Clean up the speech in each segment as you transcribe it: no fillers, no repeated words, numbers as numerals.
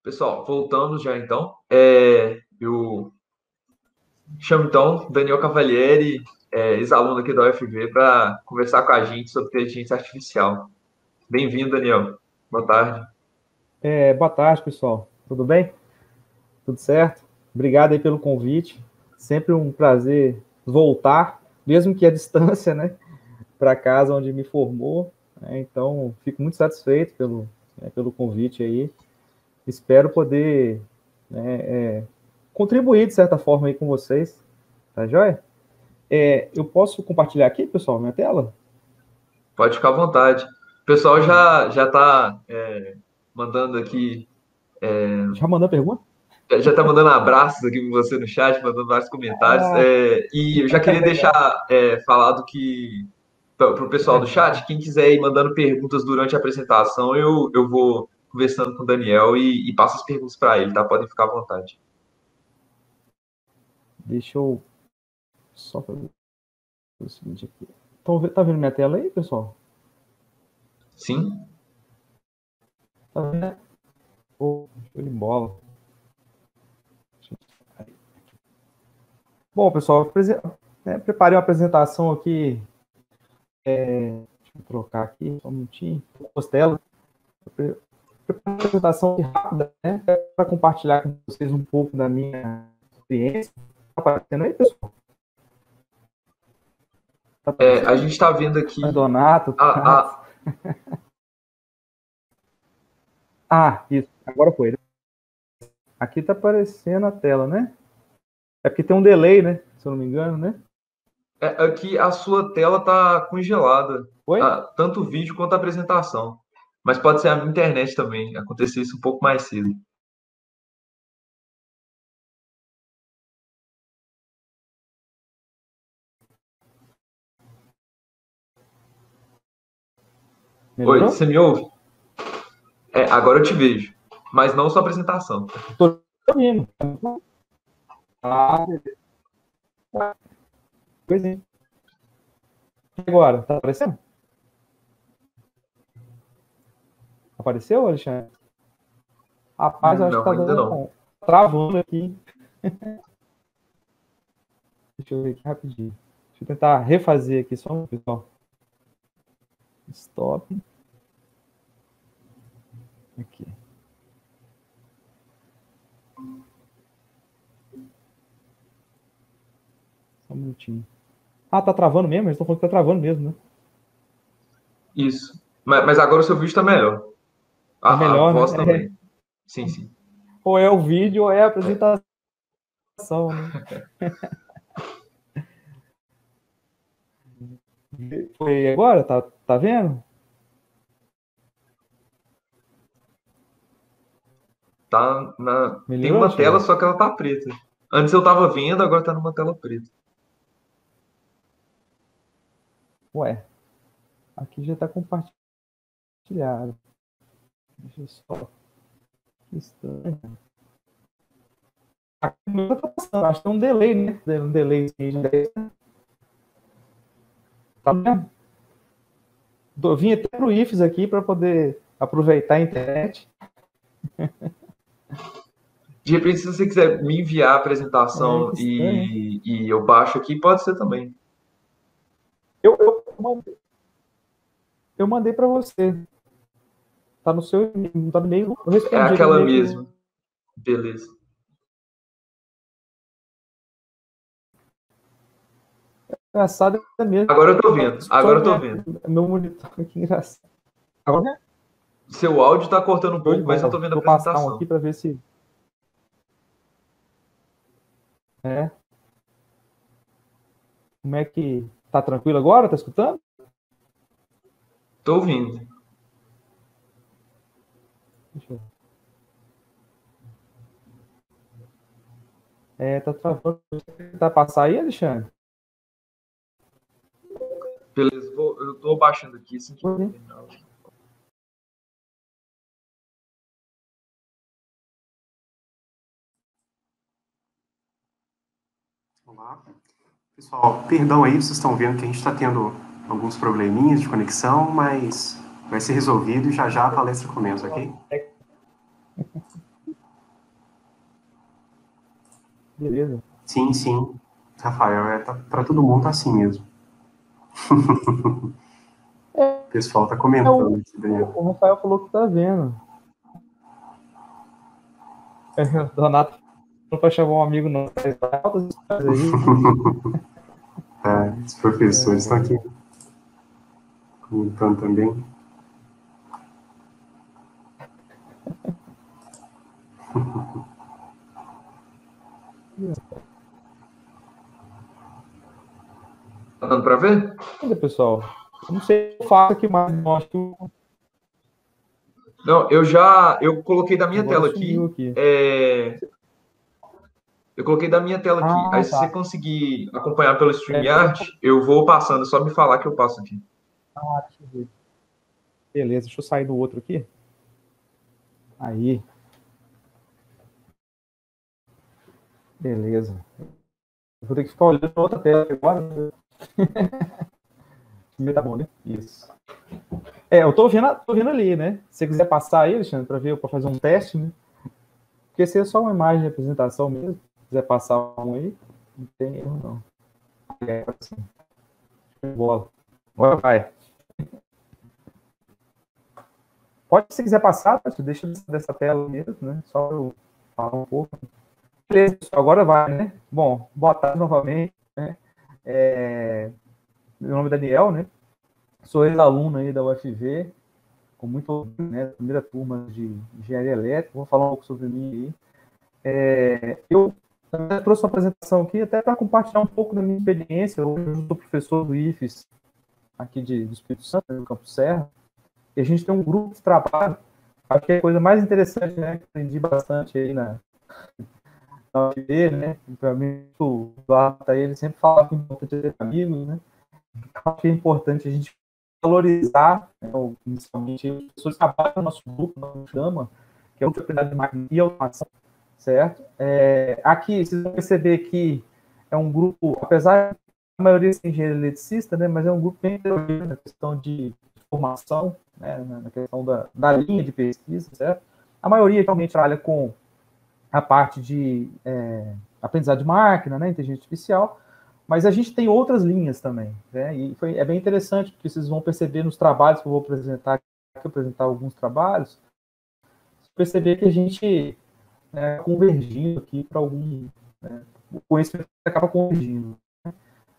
Pessoal, voltamos já então. Eu chamo então Daniel Cavalieri, ex-aluno aqui da UFV, para conversar com a gente sobre inteligência artificial. Bem-vindo, Daniel. Boa tarde. Boa tarde, pessoal. Tudo bem? Tudo certo? Obrigado aí pelo convite. Sempre um prazer voltar, mesmo que à distância, né, para casa onde me formou. Então, fico muito satisfeito pelo convite aí. Espero poder, né, contribuir de certa forma aí com vocês. Tá joia? Eu posso compartilhar aqui, pessoal, minha tela? Pode ficar à vontade. O pessoal já está mandando aqui, Já mandou a pergunta? já está mandando abraços aqui para você no chat, mandando vários comentários. Ah, E eu já queria deixar falado que para o pessoal do chat, quem quiser ir mandando perguntas durante a apresentação, eu vou conversando com o Daniel e passo as perguntas para ele, tá? Podem ficar à vontade. deixa eu só fazer o seguinte aqui. Tá vendo minha tela aí, pessoal? Sim? Tá vendo, né? Show de bola. Bom, pessoal, preparei uma apresentação aqui. Deixa eu trocar aqui, só um minutinho. Postela. Preparei uma apresentação aqui rápida, né? Para compartilhar com vocês um pouco da minha experiência. Tá aparecendo aí, pessoal? Tá A aparecendo? gente está vendo aqui. Donato, A, Tato. a, Isso. Agora foi. Aqui tá aparecendo a tela, né? É porque tem um delay, né? Se eu não me engano, né? aqui a sua tela está congelada, Oi? tanto o vídeo quanto a apresentação. Mas pode ser a minha internet também. Acontecer isso um pouco mais cedo. Oi, Melhorou? você me ouve? Agora eu te vejo, mas não sua apresentação. Tô ouvindo. Ah, pois é. Agora, tá aparecendo? Apareceu, Alexandre? Rapaz, eu acho que Não, tá ainda dando não. travando aqui. Deixa eu ver aqui rapidinho. Deixa eu tentar refazer aqui só um pessoal. Stop. Aqui. Só um minutinho. Ah, tá travando mesmo? Eles estão falando que tá travando mesmo, né? Isso. Mas agora o seu vídeo está melhor. Tá A melhor, voz né? também. Sim, sim. Ou é o vídeo ou é a apresentação, né? Foi agora? Tá vendo? Tem Melhorou, uma tela, Alexandre? só que ela tá preta. Antes eu tava vendo, agora tá numa tela preta. Ué, aqui já tá compartilhado. Deixa eu só. Que estranho. Aqui não tá passando. Acho que tem um delay, né? Um delay de 10. Tá vendo? Vim até pro IFES aqui para poder aproveitar a internet. De repente, se você quiser me enviar a apresentação Que estranho, hein? e eu baixo aqui, pode ser também. Eu mandei para você. Tá no seu e-mail, tá no e-mail. Eu É respondi aquele aquela e-mail mesmo. que Beleza. engraçado é mesmo. Agora eu tô vendo. Só Agora eu tô vendo. meu monitor, que engraçado. Agora, Seu áudio tá cortando um show de pouco, mas eu bola. tô vendo a Vou passar um aqui apresentação. para ver se é. Como é que tá tranquilo agora? Tá escutando? Tô ouvindo. Deixa eu... tá travando. Tá passar aí, Alexandre? Beleza, eu tô baixando aqui assim que terminar. Olá, pessoal, perdão aí, vocês estão vendo que a gente está tendo alguns probleminhas de conexão, mas vai ser resolvido e já já a palestra começa, ok? Beleza. Sim, sim. Rafael, para todo mundo tá assim mesmo. O pessoal tá comentando aqui, Daniel. O Rafael falou que tá vendo. Donato não pode chamar um amigo, não. Altas histórias aí. Os professores estão aqui comentando também. Tá dando para ver? Ainda, pessoal. Eu não sei o que eu faço aqui mais. Não, acho que Não, eu coloquei da minha agora tela sumiu aqui. aqui. Eu coloquei da minha tela aqui. Aí, se você Tá. conseguir acompanhar pelo StreamYard, eu vou passando. É só me falar que eu passo aqui. Deixa eu ver. Beleza, deixa eu sair do outro aqui. Aí. Beleza. Eu vou ter que ficar olhando outra tela agora. Tá bom, né? Isso. Eu tô vendo ali, né? Se você quiser passar aí, Alexandre, para fazer um teste, né? Porque se é só uma imagem de apresentação mesmo, se quiser passar um aí, não tem erro, não. Assim. Bola. Agora vai. Pode, se quiser passar, deixa dessa tela mesmo, né? Só para eu falar um pouco. Beleza, agora vai, né? Bom, boa tarde novamente, né? Meu nome é Daniel, né? Sou ex-aluno aí da UFV, com muito, né? Primeira turma de engenharia elétrica. Vou falar um pouco sobre mim aí. Eu trouxe uma apresentação aqui até para compartilhar um pouco da minha experiência. Hoje eu sou professor do IFES, aqui do Espírito Santo, no Campo Serra, e a gente tem um grupo de trabalho. Acho que é a coisa mais interessante, né? Que aprendi bastante aí na UFV, né? Para mim, o Eduardo tá aí, ele sempre fala que é importante ter amigos, né? Acho que é importante a gente valorizar, né, inicialmente, as pessoas que trabalham no nosso grupo, no Gama, que é o Propriedade de Máquina e Automação, certo? Aqui, vocês vão perceber que é um grupo, apesar de a maioria ser engenheiro eletricista, né, mas é um grupo bem heterogêneo na questão de formação, né, na questão da linha de pesquisa, certo? A maioria realmente trabalha com a parte de aprendizado de máquina, né, inteligência artificial, mas a gente tem outras linhas também, né? E é bem interessante, porque vocês vão perceber nos trabalhos que eu vou apresentar alguns trabalhos, perceber que a gente convergindo aqui para algum, né, o conhecimento acaba convergindo. Né?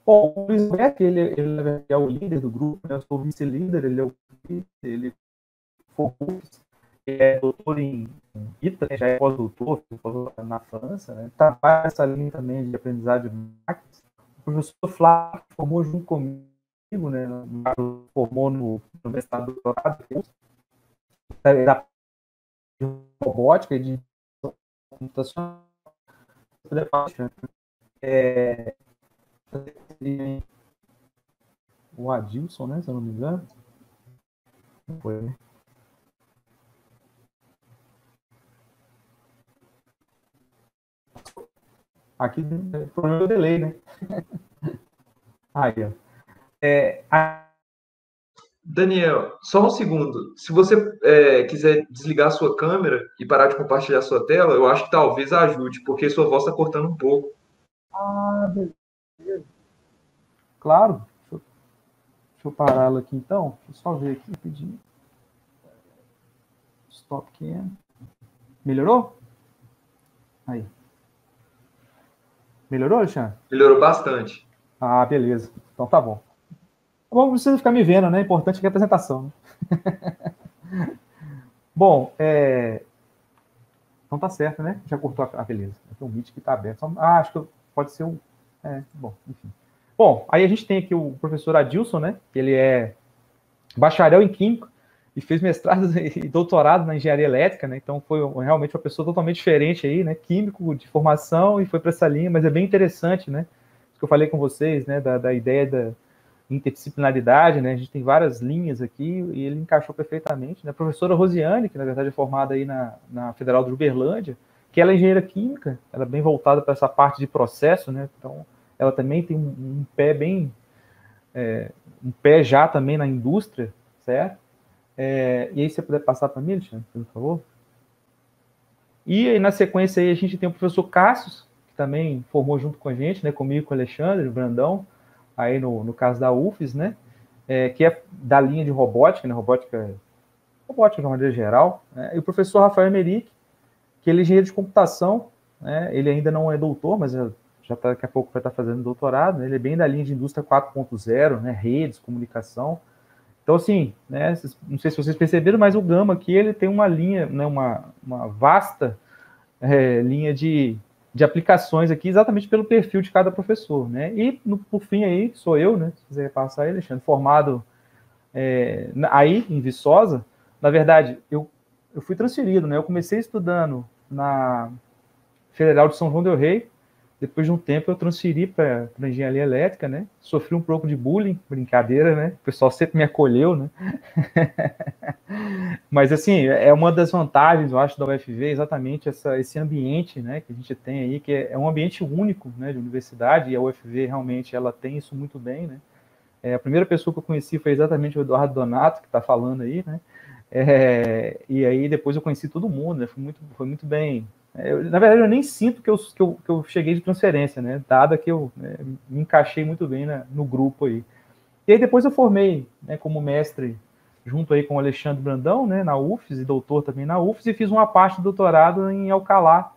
Bom, o Luiz Beck, ele é o líder do grupo, né? Eu sou o vice-líder, ele é doutor em ITA, né? Já é pós-doutor na França, né? Trabalha nessa linha também de aprendizagem de máquinas. O professor Flávio formou junto comigo, né? Formou no mestrado do doutorado, da robótica e de computação. O Adilson, né? Se eu não me engano. Foi, né? Aqui é problema do delay, né? Aí, ó. Daniel, só um segundo. Se você quiser desligar a sua câmera e parar de compartilhar a sua tela, eu acho que talvez ajude, porque sua voz está cortando um pouco. Beleza. Claro. Deixa eu pará-lo aqui, então. Deixa eu só ver aqui, rapidinho. Stop cam. Melhorou? Aí. Melhorou, Alexandre? Melhorou bastante. Beleza. Então tá bom. Bom, não precisa ficar me vendo, né? O importante é a apresentação. Né? Bom, então tá certo, né? Já cortou beleza. Tem um Meet que tá aberto. Acho que pode ser um. Bom, enfim. Bom, aí a gente tem aqui o professor Adilson, né? Ele é bacharel em Química e fez mestrado e doutorado na engenharia elétrica, né? Então foi realmente uma pessoa totalmente diferente aí, né? Químico de formação e foi para essa linha, mas é bem interessante, né? Isso que eu falei com vocês, né? Da ideia da interdisciplinaridade, né? A gente tem várias linhas aqui e ele encaixou perfeitamente. Né? A professora Rosiane, que na verdade é formada aí na Federal de Uberlândia, que ela é engenheira química, ela é bem voltada para essa parte de processo, né? Então ela também tem um pé bem um pé já também na indústria, certo? E aí você puder passar para mim, Alexandre, por favor? E aí na sequência aí a gente tem o professor Cassius, que também formou junto com a gente, né, comigo, com o Alexandre, o Brandão, aí no caso da UFES, né, que é da linha de robótica, né, robótica de uma maneira geral, né, e o professor Rafael Emerick, que ele é engenheiro de computação, né, ele ainda não é doutor, mas já tá, daqui a pouco vai estar fazendo doutorado, né, ele é bem da linha de indústria 4.0, né, redes, comunicação. Então, assim, né, não sei se vocês perceberam, mas o Gama aqui, ele tem uma linha, né, uma vasta linha de aplicações aqui, exatamente pelo perfil de cada professor, né? E, por fim, aí, sou eu, né? Se quiser passar aí, Alexandre, formado aí, em Viçosa. Na verdade, eu fui transferido, né? Eu comecei estudando na Federal de São João del Rei. Depois de um tempo, eu transferi para engenharia elétrica, né? Sofri um pouco de bullying, brincadeira, né? O pessoal sempre me acolheu, né? Mas, assim, é uma das vantagens, eu acho, da UFV, exatamente esse ambiente, né, que a gente tem aí, que é um ambiente único, né, de universidade, e a UFV realmente ela tem isso muito bem, né. A primeira pessoa que eu conheci foi exatamente o Eduardo Donato, que está falando aí, né. E aí depois eu conheci todo mundo, né, foi muito bem. Na verdade, eu nem sinto que eu cheguei de transferência, né, dada que eu me encaixei muito bem no grupo aí. E aí depois eu formei, né, como mestre junto aí com o Alexandre Brandão, né, na UFES, e doutor também na UFES, e fiz uma parte do doutorado em Alcalá,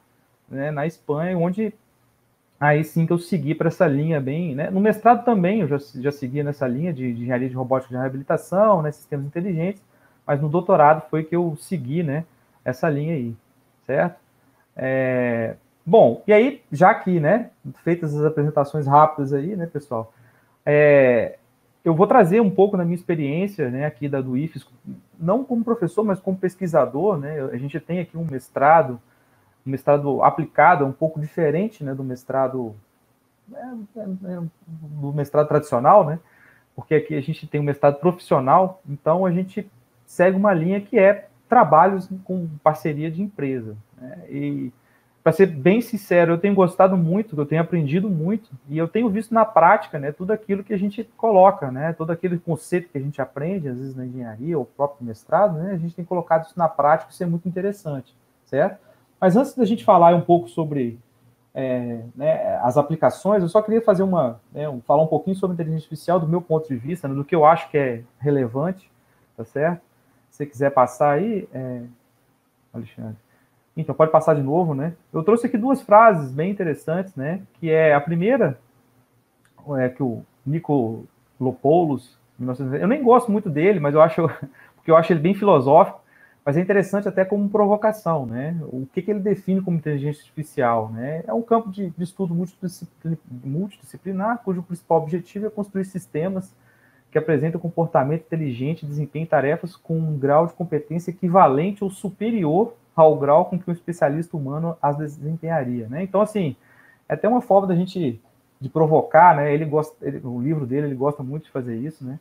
né, na Espanha, onde aí sim que eu segui para essa linha bem, né, no mestrado também eu já seguia nessa linha de engenharia de robótica de reabilitação, né, sistemas inteligentes, mas no doutorado foi que eu segui, né, essa linha aí, certo? Bom, e aí, já aqui, né, feitas as apresentações rápidas aí, né, pessoal, eu vou trazer um pouco da minha experiência, né, aqui do IFES, não como professor, mas como pesquisador, né. A gente tem aqui um mestrado aplicado, um pouco diferente, né, do mestrado tradicional, né, porque aqui a gente tem um mestrado profissional, então a gente segue uma linha que é trabalhos com parceria de empresa, né, e para ser bem sincero, eu tenho gostado muito, eu tenho aprendido muito, e eu tenho visto na prática, né, tudo aquilo que a gente coloca, né, todo aquele conceito que a gente aprende, às vezes na engenharia ou próprio mestrado, né, a gente tem colocado isso na prática, isso é muito interessante, certo? Mas antes da gente falar um pouco sobre né, as aplicações, eu só queria fazer falar um pouquinho sobre inteligência artificial do meu ponto de vista, né, do que eu acho que é relevante, tá certo? Se você quiser passar aí, Alexandre. Então, pode passar de novo, né? Eu trouxe aqui duas frases bem interessantes, né? Que é a primeira, que o Nikolopoulos, eu nem gosto muito dele, mas porque eu acho ele bem filosófico, mas é interessante até como provocação, né? O que ele define como inteligência artificial, né? É um campo de estudo multidisciplinar, cujo principal objetivo é construir sistemas que apresentam comportamento inteligente e desempenhem tarefas com um grau de competência equivalente ou superior ao grau com que um especialista humano as desempenharia, né? Então, assim, é até uma forma da gente de provocar, né? O livro dele, ele gosta muito de fazer isso, né?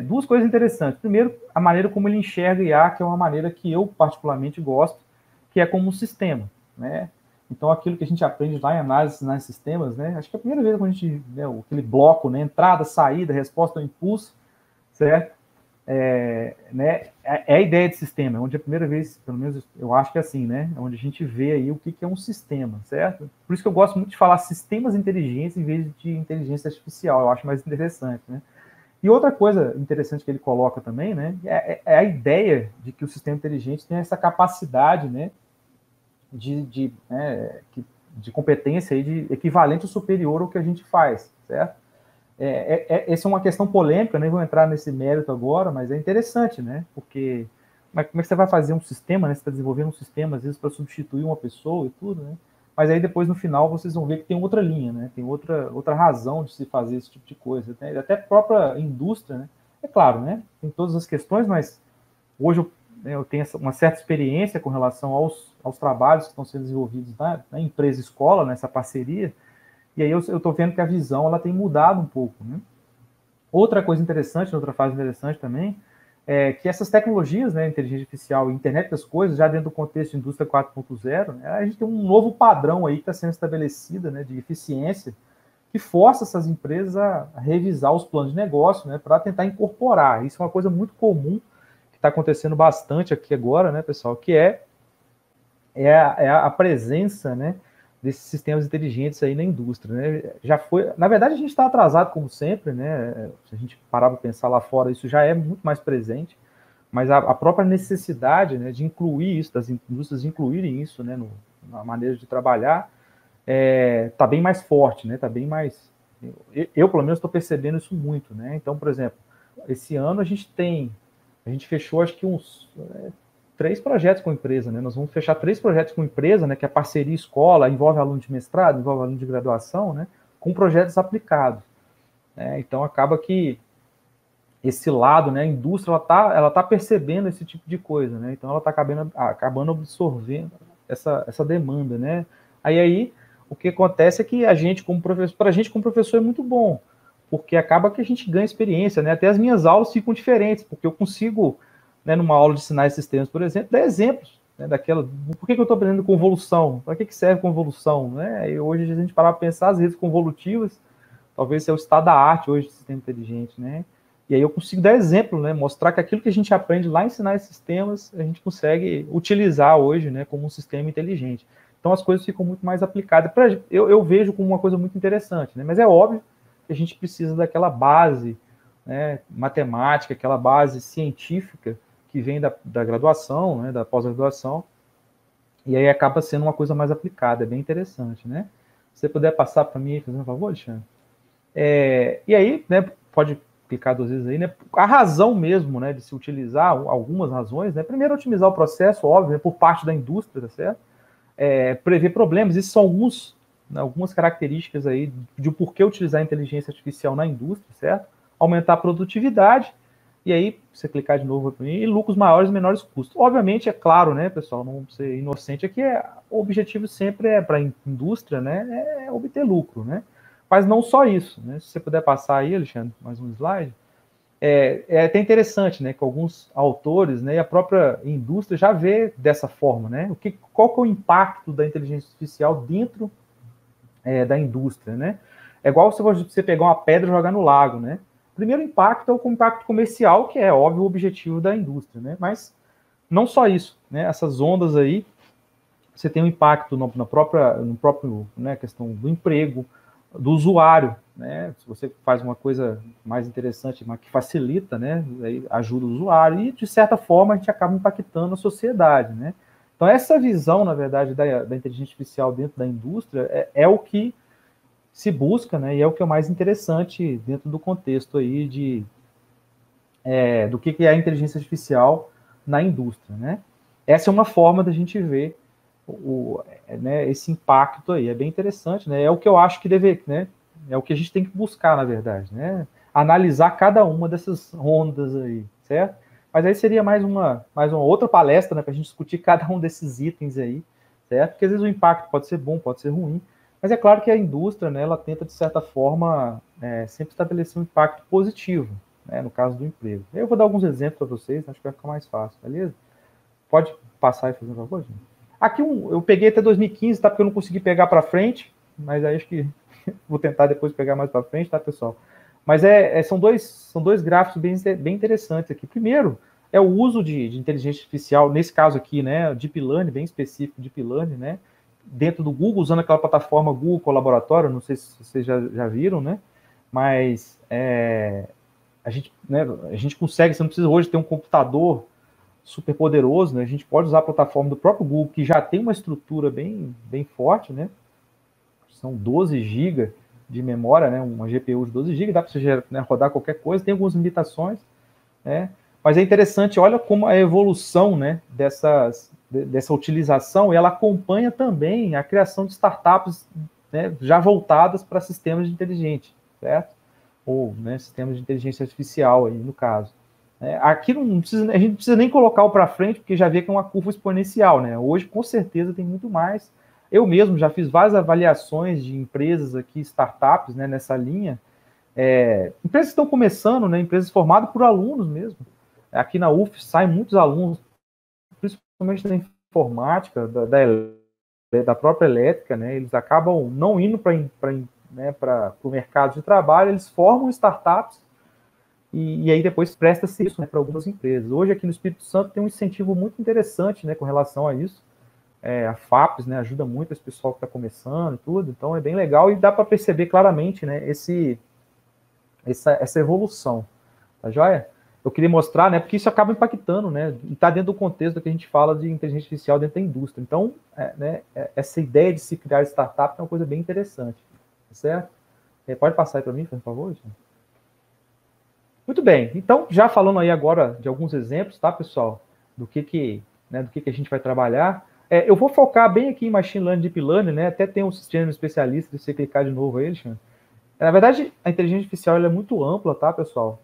Duas coisas interessantes. Primeiro, a maneira como ele enxerga IA, que é uma maneira que eu particularmente gosto, que é como um sistema, né? Então, aquilo que a gente aprende lá em análise de sistemas, né? Acho que é a primeira vez que a gente, né, aquele bloco, né? Entrada, saída, resposta ao impulso, certo? Né, é a ideia de sistema, onde a primeira vez, pelo menos eu acho que é assim, né, onde a gente vê aí o que é um sistema, certo? Por isso que eu gosto muito de falar sistemas inteligentes em vez de inteligência artificial, eu acho mais interessante, né? E outra coisa interessante que ele coloca também, né, é a ideia de que o sistema inteligente tem essa capacidade, né, de competência aí de equivalente ou superior ao que a gente faz, certo? Essa é uma questão polêmica, nem vou entrar nesse mérito agora, mas é interessante, né? Porque como é que você vai fazer um sistema, né? Você está desenvolvendo um sistema, às vezes, para substituir uma pessoa e tudo, né? Mas aí depois, no final, vocês vão ver que tem outra linha, né? Tem outra razão de se fazer esse tipo de coisa. Né? Até a própria indústria, né? É claro, né? Tem todas as questões, mas hoje eu tenho uma certa experiência com relação aos trabalhos que estão sendo desenvolvidos na empresa-escola, nessa parceria. E aí eu estou vendo que a visão ela tem mudado um pouco, né? Outra coisa interessante, outra fase interessante também, é que essas tecnologias, né, inteligência artificial e internet das coisas, já dentro do contexto de indústria 4.0, né, a gente tem um novo padrão aí que está sendo estabelecido, né, de eficiência, que força essas empresas a revisar os planos de negócio, né, para tentar incorporar. Isso é uma coisa muito comum, que está acontecendo bastante aqui agora, né, pessoal, que é a presença, né, desses sistemas inteligentes aí na indústria, né? Já foi, na verdade, a gente está atrasado como sempre, né? Se a gente parar para pensar lá fora, isso já é muito mais presente, mas a própria necessidade, né, de incluir isso, das indústrias incluírem isso, né, na maneira de trabalhar, está bem mais forte, né? Está bem mais, eu pelo menos estou percebendo isso muito, né? Então, por exemplo, esse ano a gente fechou acho que uns 3 projetos com empresa, né? Nós vamos fechar 3 projetos com empresa, né? Que é parceria escola, envolve aluno de mestrado, envolve aluno de graduação, né? Com projetos aplicados. Né? Então acaba que esse lado, né? A indústria ela tá percebendo esse tipo de coisa, né? Então ela está acabando absorvendo essa demanda, né? Aí o que acontece é que a gente como professor, para a gente como professor é muito bom, porque acaba que a gente ganha experiência, né? Até as minhas aulas ficam diferentes, porque eu consigo, né, numa aula de sinais e sistemas, por exemplo, dar exemplos, né, daquela. Por que eu estou aprendendo convolução? Para que serve convolução? Né? E hoje a gente parar para pensar, as redes convolutivas, talvez seja o estado da arte hoje do sistema inteligente, né? E aí eu consigo dar exemplo, né? Mostrar que aquilo que a gente aprende lá em sinais e sistemas, a gente consegue utilizar hoje, né, como um sistema inteligente. Então as coisas ficam muito mais aplicadas. Eu vejo como uma coisa muito interessante, né? Mas é óbvio que a gente precisa daquela base, né, matemática, aquela base científica que vem da graduação, né, da pós-graduação, e aí acaba sendo uma coisa mais aplicada, é bem interessante, né? Se você puder passar para mim, fazendo um favor, Alexandre. E aí, né, pode clicar 2 vezes aí, né? A razão mesmo, né, de se utilizar, algumas razões, né? Primeiro, otimizar o processo, óbvio, né, por parte da indústria, tá certo? Prever problemas, isso são algumas características aí de por que utilizar a inteligência artificial na indústria, certo? Aumentar a produtividade, e aí, você clicar de novo para mim, e lucros maiores e menores custos. Obviamente, é claro, né, pessoal, não vamos ser inocente aqui, o objetivo sempre para a indústria, né, é obter lucro, né? Mas não só isso, né? Se você puder passar aí, Alexandre, mais um slide. É até interessante, né, que alguns autores, né, e a própria indústria já vê dessa forma, né? Qual que é o impacto da inteligência artificial dentro da indústria, né? É igual se você pegar uma pedra e jogar no lago, né? Primeiro impacto é o impacto comercial, que é óbvio o objetivo da indústria, né? Mas não só isso, né? Essas ondas aí, você tem um impacto no próprio, né, questão do emprego, do usuário, né? Se você faz uma coisa mais interessante, mas que facilita, né? Aí ajuda o usuário e de certa forma a gente acaba impactando a sociedade, né? Então essa visão, na verdade, da inteligência artificial dentro da indústria é o que se busca, né? E é o que é o mais interessante dentro do contexto aí do que é a inteligência artificial na indústria, né? Essa é uma forma da gente ver né, esse impacto aí, é bem interessante, né? É o que eu acho que né? É o que a gente tem que buscar, na verdade, né? Analisar cada uma dessas ondas aí, certo? Mas aí seria mais uma outra palestra, né, para a gente discutir cada um desses itens aí, certo? Porque às vezes o impacto pode ser bom, pode ser ruim, mas é claro que a indústria, né, ela tenta, de certa forma, sempre estabelecer um impacto positivo, né, no caso do emprego. Eu vou dar alguns exemplos para vocês, acho que vai ficar mais fácil, beleza? Pode passar e fazer um favor, gente? Aqui eu peguei até 2015, tá? Porque eu não consegui pegar para frente, mas aí acho que vou tentar depois pegar mais para frente, tá, pessoal? Mas são dois gráficos bem interessantes aqui. Primeiro, é o uso de inteligência artificial, nesse caso aqui, né, Deep Learning, bem específico, Deep Learning, né, dentro do Google, usando aquela plataforma Google Colaboratório, não sei se vocês já viram, né, mas a gente consegue, você não precisa hoje ter um computador super poderoso, né, a gente pode usar a plataforma do próprio Google, que já tem uma estrutura bem forte, né, são 12 GB de memória, né, uma GPU de 12 GB, dá para você, né, rodar qualquer coisa, tem algumas limitações, né, mas é interessante, olha como a evolução, né, dessa utilização, e ela acompanha também a criação de startups, né, já voltadas para sistemas de inteligência, certo? Ou, né, sistemas de inteligência artificial, aí, no caso. Aqui a gente não precisa nem colocar o para frente, porque já vê que é uma curva exponencial, né? Hoje, com certeza, tem muito mais. Eu mesmo já fiz várias avaliações de empresas aqui, startups, né, nessa linha. Empresas que estão começando, né, empresas formadas por alunos mesmo. Aqui na UF saem muitos alunos, principalmente da informática, da própria elétrica, né? Eles acabam não indo para o mercado de trabalho, eles formam startups e aí depois presta-se isso, né, para algumas empresas. Hoje aqui no Espírito Santo tem um incentivo muito interessante, né, com relação a isso, a FAPES, né, ajuda muito esse pessoal que está começando e tudo, então é bem legal e dá para perceber claramente, né, essa evolução, tá joia? Eu queria mostrar, né, porque isso acaba impactando, né, e está dentro do contexto do que a gente fala de inteligência artificial dentro da indústria. Então, essa ideia de se criar startup é uma coisa bem interessante, tá certo? Pode passar aí para mim, por favor, gente? Muito bem, então, já falando aí agora de alguns exemplos, tá, pessoal, do que a gente vai trabalhar, eu vou focar bem aqui em Machine Learning, Deep Learning, né, até tem um sistema especialista, se você clicar de novo aí, Alexandre. Na verdade, a inteligência artificial ela é muito ampla, tá, pessoal?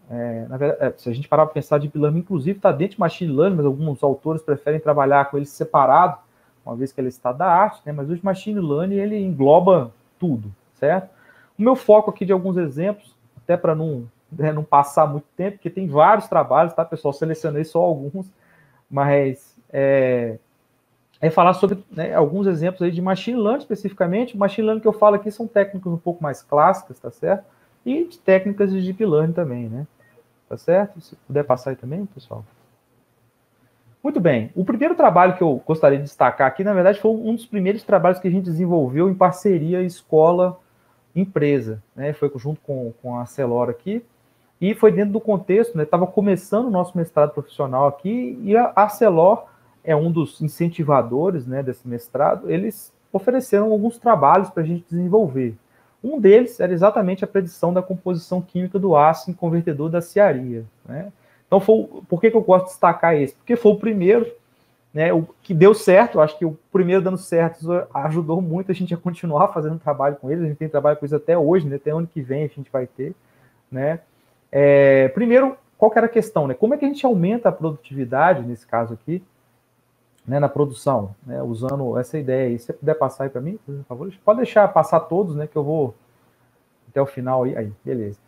Na verdade, se a gente parar para pensar, Deep Learning, inclusive, está dentro de Machine Learning, mas alguns autores preferem trabalhar com ele separado, uma vez que ele é estado da arte, né, mas o Machine Learning, ele engloba tudo, certo? O meu foco aqui de alguns exemplos, até para não passar muito tempo, porque tem vários trabalhos, tá, pessoal? Selecionei só alguns, mas falar sobre, né, alguns exemplos aí de Machine Learning especificamente. O Machine Learning que eu falo aqui são técnicas um pouco mais clássicas, tá certo? E de técnicas de Deep Learning também, né? Tá certo? Se puder passar aí também, pessoal. Muito bem. O primeiro trabalho que eu gostaria de destacar aqui, na verdade, foi um dos primeiros trabalhos que a gente desenvolveu em parceria escola-empresa, né? Foi junto com a Celora aqui. E foi dentro do contexto, né? Estava começando o nosso mestrado profissional aqui e a Celor é um dos incentivadores, né, desse mestrado. Eles ofereceram alguns trabalhos para a gente desenvolver. Um deles era exatamente a predição da composição química do aço em convertedor da Ciaria, né? Então, por que eu gosto de destacar esse? Porque foi o primeiro, né, o que deu certo. Eu acho que o primeiro dando certo ajudou muito a gente a continuar fazendo trabalho com eles. A gente tem trabalho com eles até hoje, né? Até ano que vem a gente vai ter, né? Primeiro, qual que era a questão, né? Como é que a gente aumenta a produtividade, nesse caso aqui, né, na produção, né, usando essa ideia aí. Se você puder passar aí para mim, por favor, pode deixar passar todos, né, que eu vou até o final aí, beleza.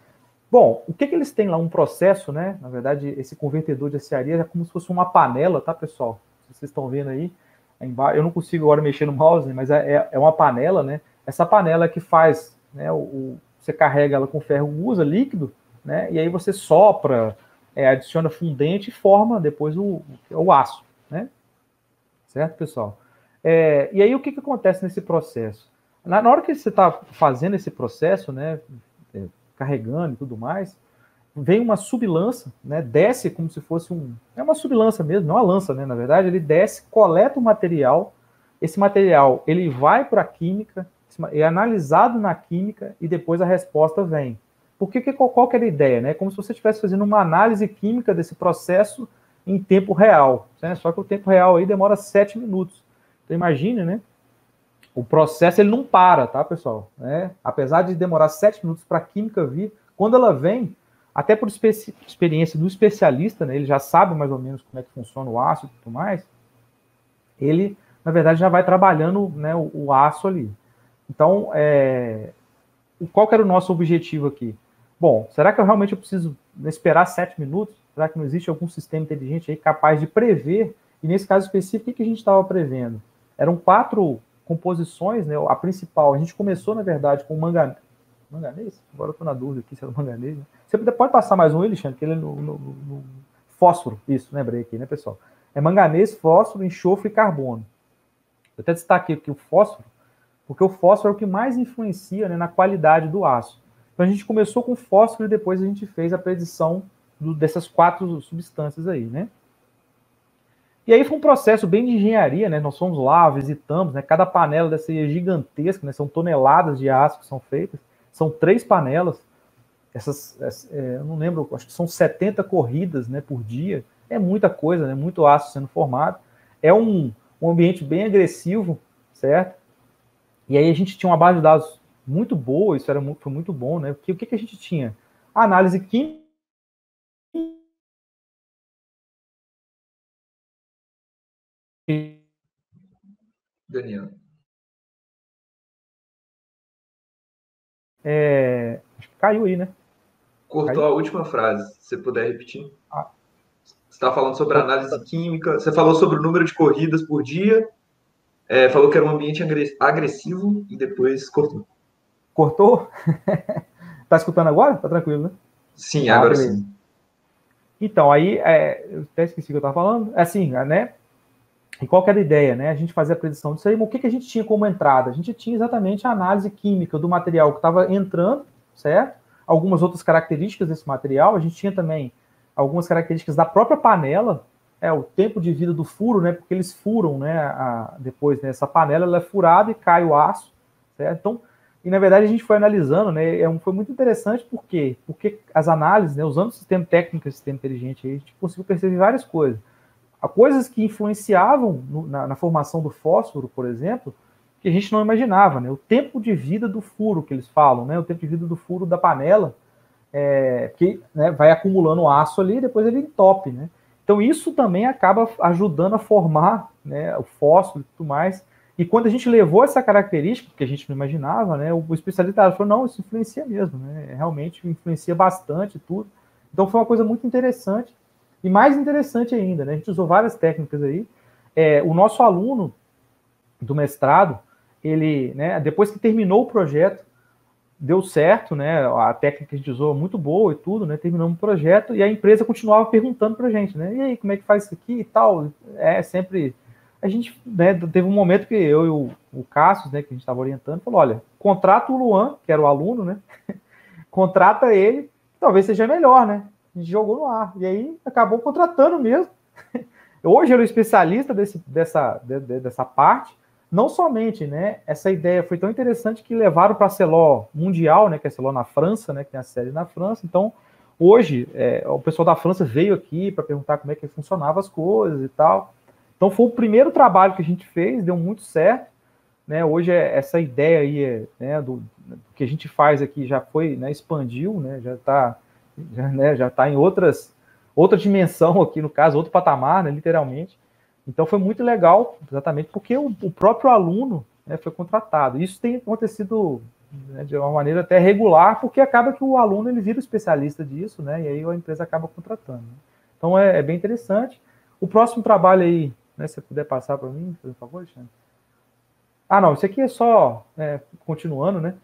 Bom, o que eles têm lá? Um processo, né, na verdade, esse convertedor de aciaria é como se fosse uma panela, tá, pessoal? Vocês estão vendo aí embaixo, eu não consigo agora mexer no mouse, mas é uma panela, né, essa panela que faz, né, você carrega ela com ferro, usa líquido, né, e aí você sopra, adiciona fundente e forma depois o aço, né? Certo, pessoal? E aí, o que acontece nesse processo? Na hora que você está fazendo esse processo, né, carregando e tudo mais, vem uma sublança, né, desce como se fosse é uma sublança mesmo, não uma lança, né, na verdade, ele desce, coleta o material, esse material, ele vai para a química, é analisado na química e depois a resposta vem. Porque qual que era a ideia, né? Como se você estivesse fazendo uma análise química desse processo em tempo real, né? Só que o tempo real aí demora 7 minutos. Então imagine, né? O processo ele não para, tá, pessoal? Apesar de demorar 7 minutos para a química vir, quando ela vem, até por experiência do especialista, né? Ele já sabe mais ou menos como é que funciona o aço e tudo mais. Ele, na verdade, já vai trabalhando, né, o aço ali. Então, qual que era o nosso objetivo aqui? Bom, será que eu realmente preciso esperar 7 minutos? Será que não existe algum sistema inteligente aí capaz de prever? E nesse caso específico, o que a gente estava prevendo? Eram 4 composições, né? A principal, a gente começou, na verdade, com manganês. Manganês? Agora eu estou na dúvida aqui se é manganês. Né? Você pode passar mais um, Alexandre, que ele é no fósforo. Isso, lembrei aqui, né, pessoal? É manganês, fósforo, enxofre e carbono. Eu até destaquei aqui o fósforo, porque o fósforo é o que mais influencia, né, na qualidade do aço. Então a gente começou com fósforo e depois a gente fez a predição dessas 4 substâncias aí, né? E aí foi um processo bem de engenharia, né? Nós fomos lá, visitamos, né? Cada panela dessa aí é gigantesca, né? São toneladas de aço que são feitas. São 3 panelas. Eu não lembro, acho que são 70 corridas, né, por dia. É muita coisa, né? Muito aço sendo formado. É um ambiente bem agressivo, certo? E aí a gente tinha uma base de dados muito boa, isso foi muito bom, né? Porque o que a gente tinha? A análise química. Daniel. Acho que caiu aí, né? Cortou a última frase, se você puder repetir. Você está falando sobre a análise química, você falou sobre o número de corridas por dia, falou que era um ambiente agressivo e depois cortou. Cortou? Tá escutando agora? Tá tranquilo, né? Sim, agora beleza. Sim. Então, aí, eu até esqueci o que eu estava falando. Assim, né? E qual que era a ideia, né? A gente fazia a predição disso aí, mas o que a gente tinha como entrada? A gente tinha exatamente a análise química do material que estava entrando, certo? Algumas outras características desse material, a gente tinha também algumas características da própria panela, o tempo de vida do furo, né? Porque eles furam, né? Depois, né, essa panela ela é furada e cai o aço, certo? Então, e na verdade a gente foi analisando, né? Foi muito interessante, por quê? Porque as análises, né, usando o sistema técnico, o sistema inteligente, a gente conseguiu perceber várias coisas. Há coisas que influenciavam na formação do fósforo, por exemplo, que a gente não imaginava, né? O tempo de vida do furo que eles falam, né? O tempo de vida do furo da panela, que, né, vai acumulando aço ali e depois ele entope, né? Então isso também acaba ajudando a formar, né, o fósforo e tudo mais. E quando a gente levou essa característica, que a gente não imaginava, né, o especialista falou, não, isso influencia mesmo, né? Realmente influencia bastante tudo. Então foi uma coisa muito interessante. E mais interessante ainda, né? A gente usou várias técnicas aí. O nosso aluno do mestrado, ele, né, depois que terminou o projeto, deu certo, né? A técnica que a gente usou muito boa e tudo, né? Terminamos o projeto e a empresa continuava perguntando para a gente, né? E aí, como é que faz isso aqui e tal? Sempre. A gente, né, teve um momento que eu e o Cássio, né, que a gente estava orientando, falou: olha, contrata o Luan, que era o aluno, né? Contrata ele, talvez seja melhor, né? A gente jogou no ar. E aí acabou contratando mesmo. Hoje ele é o especialista dessa parte. Não somente, né? Essa ideia foi tão interessante que levaram para a CELO Mundial, né? Que é a CELO na França, né? Que tem a sede na França. Então, hoje, o pessoal da França veio aqui para perguntar como é que funcionavam as coisas e tal. Então, foi o primeiro trabalho que a gente fez, deu muito certo. Né? Hoje, essa ideia aí, né, do que a gente faz aqui já foi, né, expandiu, né? Já tá em outra dimensão aqui, no caso, outro patamar, né, literalmente. Então foi muito legal, exatamente porque o próprio aluno, né, foi contratado. Isso tem acontecido, né, de uma maneira até regular, porque acaba que o aluno ele vira especialista disso, né, e aí a empresa acaba contratando. Né? Então é bem interessante. O próximo trabalho aí, né, se você puder passar para mim, por favor, Alexandre. Não, isso aqui é só continuando, né?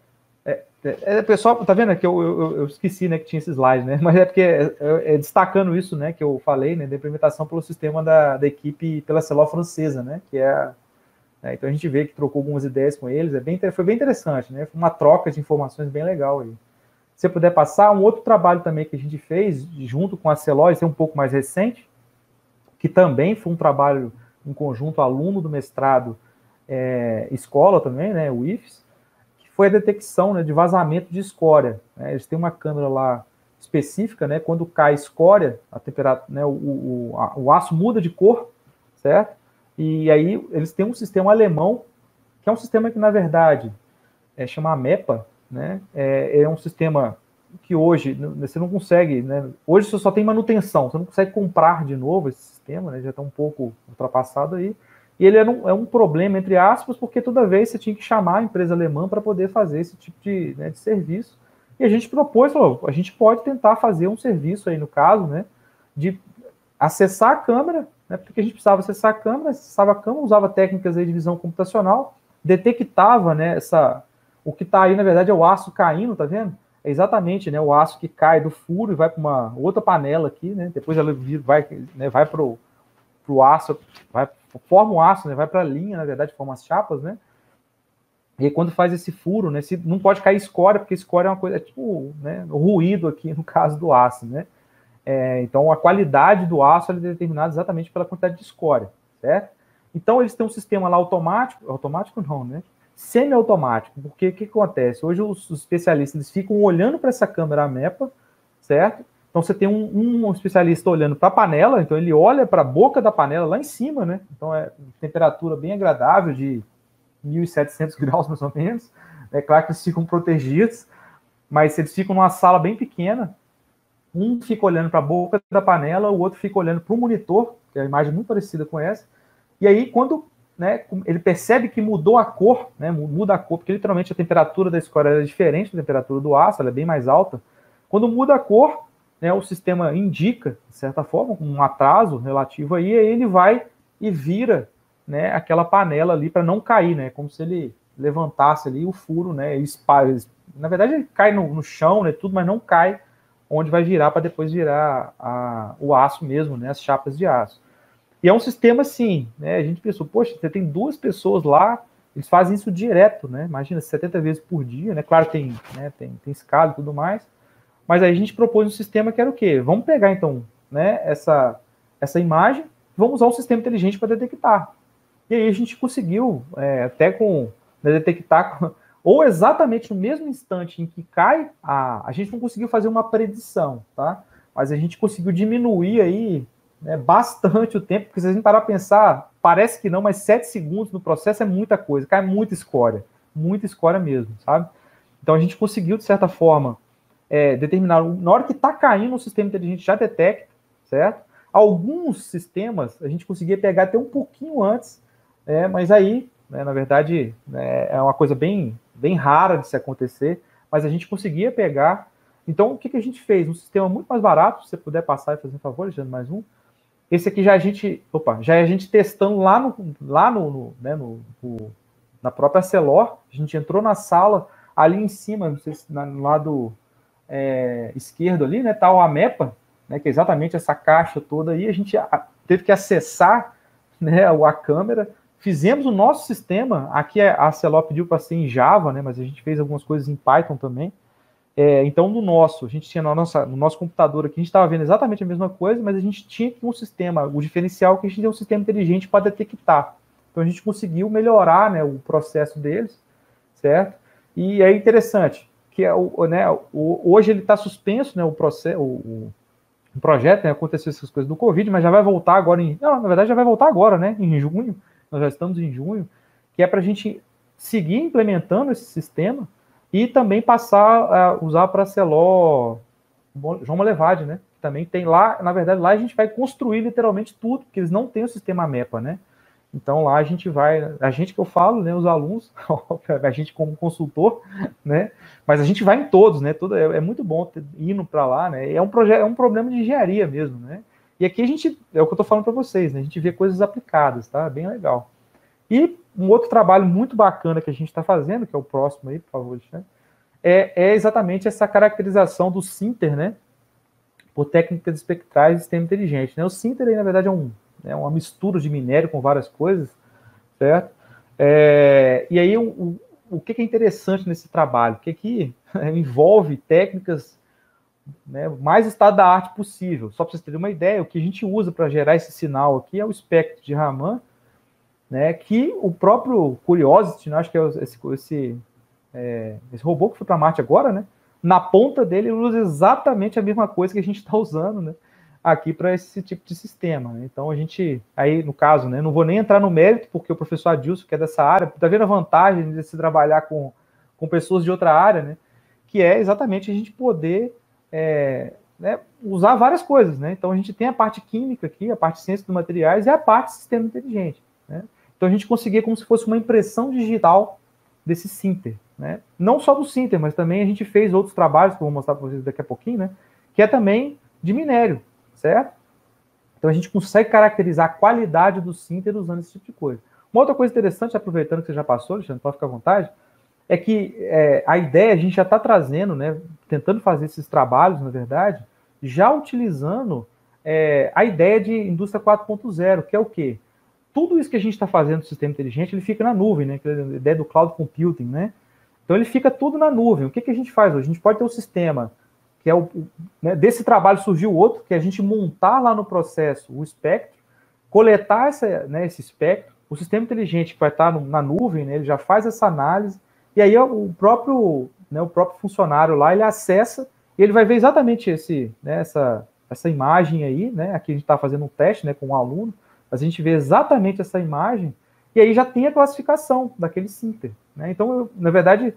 Pessoal, tá vendo aqui? Eu esqueci, né, que tinha esse slide, né? Mas é porque destacando isso, né, que eu falei, né, da implementação pelo sistema da equipe pela CELO francesa, né? Que então a gente vê que trocou algumas ideias com eles, foi bem interessante, né? Foi uma troca de informações bem legal aí. Se você puder passar, um outro trabalho também que a gente fez junto com a CELO, esse é um pouco mais recente, que também foi um trabalho em conjunto aluno do mestrado, escola também, né? O IFES, foi a detecção, né, de vazamento de escória. Né? Eles têm uma câmera lá específica, né, quando cai escória, a temperatura, né, o aço muda de cor, certo? E aí eles têm um sistema alemão, que é um sistema que, na verdade, chama MEPA, né? É um sistema que hoje você não consegue, né? Hoje você só tem manutenção, você não consegue comprar de novo esse sistema, né? Já está um pouco ultrapassado aí. E ele é um problema, entre aspas, porque toda vez você tinha que chamar a empresa alemã para poder fazer esse tipo de serviço. E a gente propôs, a gente pode tentar fazer um serviço aí, no caso, né, de acessar a câmera, né, porque a gente precisava acessar a câmera, usava técnicas aí de visão computacional, detectava, né, o que está aí, na verdade, é o aço caindo, tá vendo? É exatamente, né, o aço que cai do furo e vai para uma outra panela aqui, né, depois ela vai para o aço, forma o aço, né, vai para a linha, na verdade, forma as chapas, né, e aí quando faz esse furo, né, não pode cair escória, porque escória é uma coisa, tipo, né, ruído aqui no caso do aço, né, então a qualidade do aço é determinada exatamente pela quantidade de escória, certo? Então eles têm um sistema lá automático não, né, semi-automático, porque o que acontece? Hoje os especialistas eles ficam olhando para essa câmera MEPA, certo? Então você tem um especialista olhando para a panela, então ele olha para a boca da panela lá em cima, né? Então é temperatura bem agradável, de 1.700 graus mais ou menos. É claro que eles ficam protegidos, mas eles ficam numa sala bem pequena. Um fica olhando para a boca da panela, o outro fica olhando para o monitor, que é a imagem muito parecida com essa. E aí, quando, né, ele percebe que mudou a cor, né, muda a cor, porque literalmente a temperatura da escória é diferente da temperatura do aço, ela é bem mais alta. Quando muda a cor, né, o sistema indica, de certa forma, um atraso relativo aí ele vai e vira, né, aquela panela ali para não cair, né, como se ele levantasse ali o furo, né, na verdade ele cai no chão, né, tudo, mas não cai onde vai virar para depois virar o aço mesmo, né, as chapas de aço. E é um sistema assim, né? A gente pensou, poxa, você tem 2 pessoas lá, eles fazem isso direto, né? Imagina, 70 vezes por dia, né? Claro, tem escala e tudo mais, mas aí a gente propôs um sistema que era o quê? Vamos pegar, então, né, essa imagem, vamos usar um sistema inteligente para detectar. E aí a gente conseguiu, até detectar, ou exatamente no mesmo instante em que cai, a gente não conseguiu fazer uma predição, tá? Mas a gente conseguiu diminuir aí, né, bastante o tempo, porque se a gente parar para pensar, parece que não, mas 7 segundos no processo é muita coisa, cai muita escória mesmo, sabe? Então a gente conseguiu, de certa forma, determinar, na hora que está caindo, o sistema inteligente já detecta, certo? Alguns sistemas a gente conseguia pegar até um pouquinho antes, mas aí, né, na verdade, né, é uma coisa bem, bem rara de se acontecer, mas a gente conseguia pegar. Então, o que a gente fez? Um sistema muito mais barato, se você puder passar e fazer um favor, Alexandre, mais um. Esse aqui já é a gente testando na própria Celor. A gente entrou na sala, ali em cima, não sei se no lado esquerdo ali, né, tá o AMEPA, né, que é exatamente essa caixa toda aí. A gente teve que acessar, né, a câmera, fizemos o nosso sistema. Aqui a Celor pediu para ser em Java, né, mas a gente fez algumas coisas em Python também. Então, a gente tinha no nosso computador aqui, a gente estava vendo exatamente a mesma coisa, mas a gente tinha um sistema, o diferencial que a gente tem um sistema inteligente para detectar. Então, a gente conseguiu melhorar, né, o processo deles, certo? E é interessante que hoje ele está suspenso, né, o projeto, né, aconteceu essas coisas do Covid, mas já vai voltar agora na verdade já vai voltar agora, né, em junho, nós já estamos em junho, que é para a gente seguir implementando esse sistema e também passar a usar para Celor João Malevade, né? Também tem lá, na verdade, lá a gente vai construir literalmente tudo, porque eles não têm o sistema MEPA, né? Então lá a gente que eu falo, né? Os alunos, a gente como consultor, né? Mas a gente vai em todos, né? É muito bom indo para lá, né? É um problema de engenharia mesmo, né? E aqui é o que eu estou falando para vocês, né? A gente vê coisas aplicadas, tá? Bem legal. E um outro trabalho muito bacana que a gente está fazendo, que é o próximo aí, por favor, Alexandre, é exatamente essa caracterização do Sinter, né, por técnicas espectrais e sistema inteligente. Né? O Sinter, aí, na verdade, é uma mistura de minério com várias coisas, certo? E aí, o que é interessante nesse trabalho? Que envolve técnicas, né, mais estado da arte possível. Só para vocês terem uma ideia, o que a gente usa para gerar esse sinal aqui é o espectro de Raman, né, que o próprio Curiosity, né, acho que é esse robô que foi para Marte agora, né, na ponta dele ele usa exatamente a mesma coisa que a gente está usando, né, aqui para esse tipo de sistema. Né? Então a gente, aí no caso, né, não vou nem entrar no mérito, porque o professor Adilson, que é dessa área, está vendo a vantagem de se trabalhar com pessoas de outra área, né, que é exatamente a gente poder né, usar várias coisas. Né? Então a gente tem a parte química aqui, a parte de ciência dos materiais e a parte de sistema inteligente. Né? Então a gente conseguia como se fosse uma impressão digital desse Sinter, né? Não só do Sinter, mas também a gente fez outros trabalhos, que eu vou mostrar para vocês daqui a pouquinho, né? Que é também de minério, certo? Então a gente consegue caracterizar a qualidade do Sinter usando esse tipo de coisa. Uma outra coisa interessante, aproveitando que você já passou, Alexandre, pode ficar à vontade, é que a ideia a gente já está trazendo, né? Tentando fazer esses trabalhos, na verdade, já utilizando a ideia de indústria 4.0, que é o quê? Tudo isso que a gente está fazendo no sistema inteligente, ele fica na nuvem, né? Que é a ideia do cloud computing, né? Então ele fica tudo na nuvem. O que a gente faz hoje? A gente pode ter um sistema que é né, desse trabalho surgiu outro, que é a gente montar lá no processo o espectro, coletar esse espectro, o sistema inteligente que vai estar na nuvem, né, ele já faz essa análise, e aí o próprio funcionário lá, ele acessa e ele vai ver exatamente essa imagem aí, né? Aqui a gente está fazendo um teste, né, com um aluno, a gente vê exatamente essa imagem, e aí já tem a classificação daquele Sinter. Né? Então, na verdade,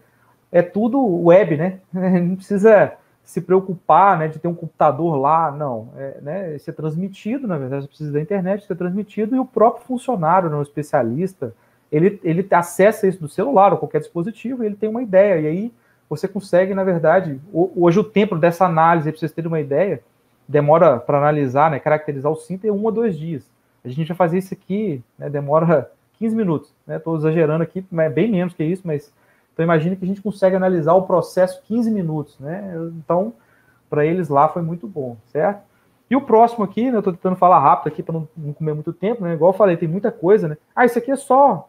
é tudo web, né? Não precisa se preocupar, né, de ter um computador lá, não. Né, isso é transmitido, na verdade, você precisa da internet, isso é transmitido, e o próprio funcionário, né, o especialista, ele acessa isso do celular ou qualquer dispositivo, e ele tem uma ideia, e aí você consegue, na verdade, hoje o tempo dessa análise, para vocês terem uma ideia, demora para analisar, né, caracterizar o Sinter 1 a 2 dias. A gente vai fazer isso aqui, né, demora 15 minutos. Estou exagerando aqui, é bem menos que isso, mas então imagina que a gente consegue analisar o processo 15 minutos. Né? Então, para eles lá foi muito bom, certo? E o próximo aqui, né, eu estou tentando falar rápido aqui para não comer muito tempo, né? Igual eu falei, tem muita coisa, né? Isso aqui é só,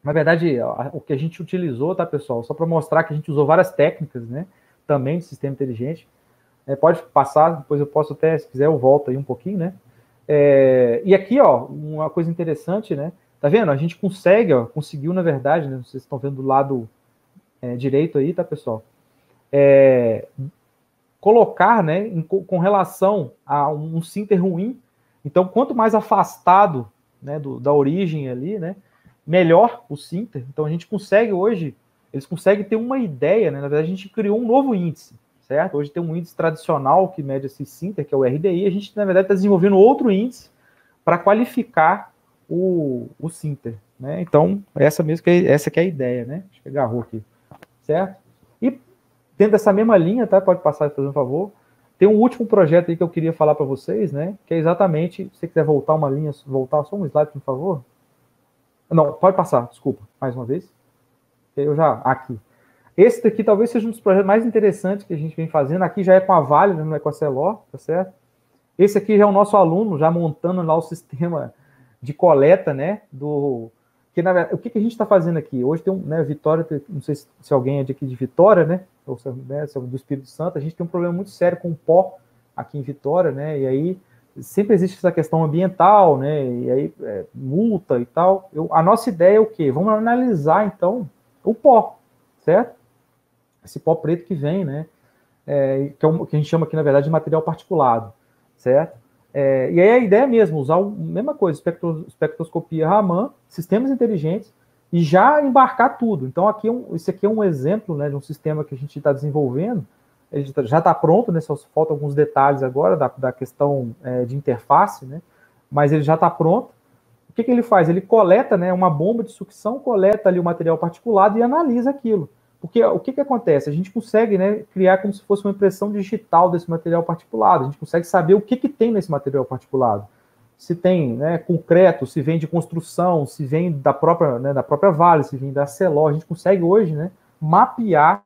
na verdade, o que a gente utilizou, tá, pessoal? Só para mostrar que a gente usou várias técnicas, né? Também de sistema inteligente. Pode passar, depois eu posso até, se quiser, eu volto aí um pouquinho, né? E aqui, ó, uma coisa interessante, né? Tá vendo? A gente consegue, ó, conseguiu, na verdade, né? Vocês estão vendo do lado direito aí, tá, pessoal? Colocar, né, com relação a um sinter ruim. Então, quanto mais afastado, né, da origem ali, né, melhor o sinter. Então, a gente consegue hoje, eles conseguem ter uma ideia, né? Na verdade, a gente criou um novo índice, certo? Hoje tem um índice tradicional que mede esse sinter, que é o RDI. A gente, na verdade, está desenvolvendo outro índice para qualificar o sinter, né? Então, essa que é a ideia, né? Deixa eu agarrou aqui, certo? E dentro dessa mesma linha, tá? Pode passar, fazendo um favor. Tem um último projeto aí que eu queria falar para vocês, né? Que é exatamente, se você quiser voltar uma linha, voltar só um slide, por favor. Não, pode passar, desculpa, mais uma vez. Eu já, aqui. Esse daqui talvez seja um dos projetos mais interessantes que a gente vem fazendo. Aqui já é com a Vale, não é com a Celor, tá certo? Esse aqui já é o nosso aluno, já montando lá o sistema de coleta, né? Que, na verdade, o que a gente está fazendo aqui? Hoje tem né, Vitória, não sei se alguém é de aqui de Vitória, né? Ou se é do Espírito Santo, a gente tem um problema muito sério com o pó aqui em Vitória, né? E aí sempre existe essa questão ambiental, né? E aí multa e tal. A nossa ideia é o quê? Vamos analisar, então, o pó, certo? Esse pó preto que vem, né? Que a gente chama aqui, na verdade, de material particulado, certo? E aí a ideia é mesmo, usar a mesma coisa, espectroscopia Raman, sistemas inteligentes, e já embarcar tudo. Então, esse aqui é um exemplo, né, de um sistema que a gente está desenvolvendo, ele já está pronto, né, só faltam alguns detalhes agora da questão de interface, né, mas ele já está pronto. O que ele faz? Ele coleta, né, uma bomba de sucção, coleta ali o material particulado e analisa aquilo. Porque o que acontece? A gente consegue, né, criar como se fosse uma impressão digital desse material particulado. A gente consegue saber o que tem nesse material particulado. Se tem, né, concreto, se vem de construção, se vem da própria Vale, se vem da Celor. A gente consegue hoje, né, mapear,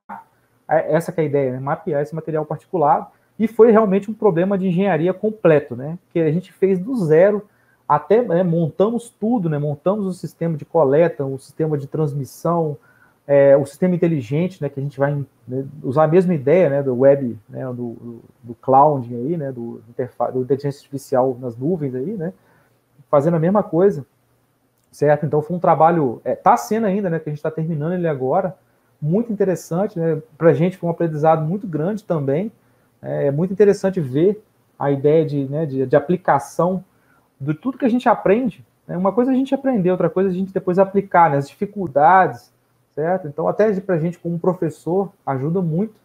essa que é a ideia, né, mapear esse material particulado. E foi realmente um problema de engenharia completo, né, que a gente fez do zero, até montamos tudo, né, montamos o sistema de coleta, o sistema de transmissão, o sistema inteligente, né, que a gente vai, né, usar a mesma ideia, né, do web, né, do cloud aí, né, do inteligência artificial nas nuvens aí, né, fazendo a mesma coisa, certo? Então foi um trabalho, está sendo ainda, né, que a gente está terminando ele agora, muito interessante, né, para a gente foi um aprendizado muito grande também, é muito interessante ver a ideia de aplicação de tudo que a gente aprende, né? Uma coisa a gente aprender, outra coisa a gente depois aplicar, né, as dificuldades, certo? Então, até para a gente, como professor, ajuda muito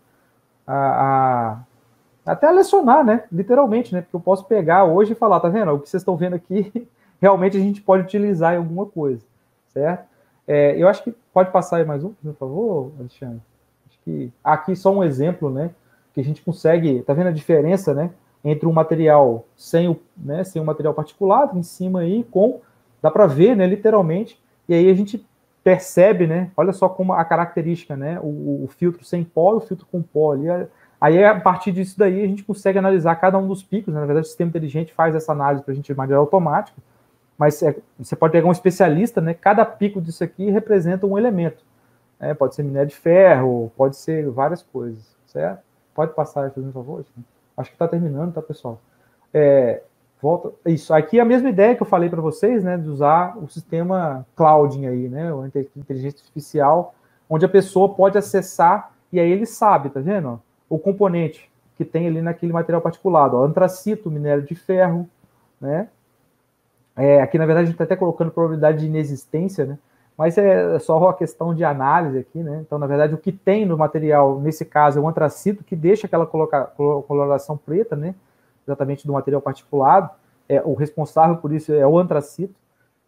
até a lecionar, né? Literalmente, né? Porque eu posso pegar hoje e falar, tá vendo? O que vocês estão vendo aqui, realmente a gente pode utilizar em alguma coisa, certo? Eu acho que pode passar aí mais um, por favor, Alexandre? Acho que aqui só um exemplo, né? Que a gente consegue, tá vendo a diferença, né? Entre um material sem o material particulado em cima aí, dá para ver, né? Literalmente, e aí a gente percebe, né? Olha só como a característica, né? O filtro sem pó e o filtro com pó ali. Aí, a partir disso daí, a gente consegue analisar cada um dos picos, né? Na verdade, o sistema inteligente faz essa análise para a gente de maneira automática, mas você pode pegar um especialista, né? Cada pico disso aqui representa um elemento. Pode ser minério de ferro, pode ser várias coisas, certo? Pode passar, por favor? Acho que está terminando, tá, pessoal? Volta. Isso. Aqui é a mesma ideia que eu falei para vocês, né, de usar o sistema clouding aí, né, a inteligência artificial, onde a pessoa pode acessar e aí ele sabe, tá vendo? O componente que tem ali naquele material particulado, antracito, minério de ferro, né? Aqui, na verdade, a gente está até colocando probabilidade de inexistência, né? Mas é só uma questão de análise aqui, né? Então, na verdade, o que tem no material, nesse caso, é o antracito, que deixa aquela coloração preta, né? Exatamente do material particulado. O responsável por isso é o antracito,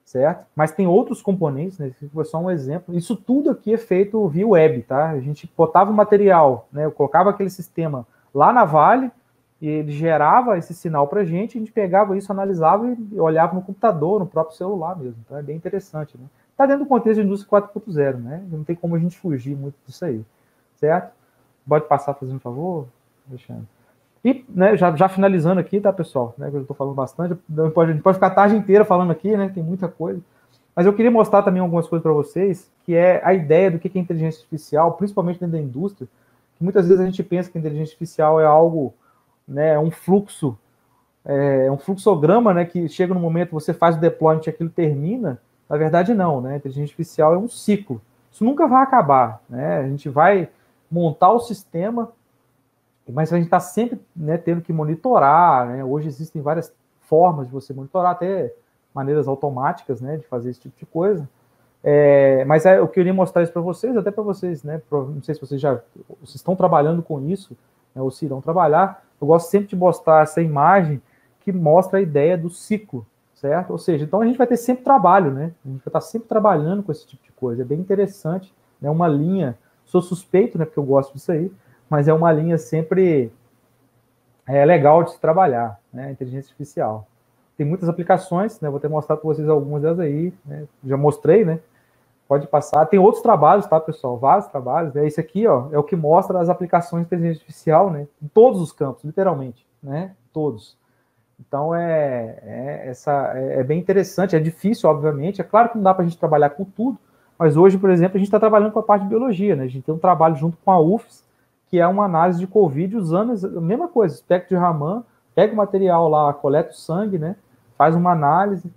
certo? Mas tem outros componentes, né? Esse foi só um exemplo. Isso tudo aqui é feito via web, tá? A gente botava o material, né? Eu colocava aquele sistema lá na Vale, e ele gerava esse sinal para a gente pegava isso, analisava e olhava no computador, no próprio celular mesmo. Então é bem interessante, né? Está dentro do contexto de indústria 4.0, né? Não tem como a gente fugir muito disso aí, certo? Pode passar, fazendo um favor, Alexandre? E, né, já finalizando aqui, tá, pessoal? Né, que eu estou falando bastante, a gente pode ficar a tarde inteira falando aqui, né? Tem muita coisa. Mas eu queria mostrar também algumas coisas para vocês, que é a ideia do que é inteligência artificial, principalmente dentro da indústria, que muitas vezes a gente pensa que a inteligência artificial é algo, né, um fluxograma, né, que chega no momento, você faz o deployment e aquilo termina. Na verdade, não, né? A inteligência artificial é um ciclo. Isso nunca vai acabar, né? A gente vai montar o sistema, mas a gente está sempre, né, tendo que monitorar, né? Hoje existem várias formas de você monitorar, até maneiras automáticas, né, de fazer esse tipo de coisa. Mas eu queria mostrar isso para vocês, até para vocês, né? Não sei se vocês estão trabalhando com isso, né, ou se irão trabalhar. Eu gosto sempre de mostrar essa imagem que mostra a ideia do ciclo, certo? Ou seja, então a gente vai ter sempre trabalho, né? A gente vai estar sempre trabalhando com esse tipo de coisa. É bem interessante, né? Uma linha, sou suspeito, né? Porque eu gosto disso aí, mas é uma linha sempre legal de se trabalhar, né? Inteligência artificial. Tem muitas aplicações, né? Vou até mostrar para vocês algumas delas aí, né? Já mostrei, né? Pode passar. Tem outros trabalhos, tá, pessoal? Vários trabalhos. Esse aqui, ó, é o que mostra as aplicações de inteligência artificial, né? Em todos os campos, literalmente, né? Todos. Então, é bem interessante. É difícil, obviamente. É claro que não dá para a gente trabalhar com tudo, mas hoje, por exemplo, a gente está trabalhando com a parte de biologia, né? A gente tem um trabalho junto com a UFES, que é uma análise de Covid usando a mesma coisa, espectro de Raman, pega o material lá, coleta o sangue, né? Faz uma análise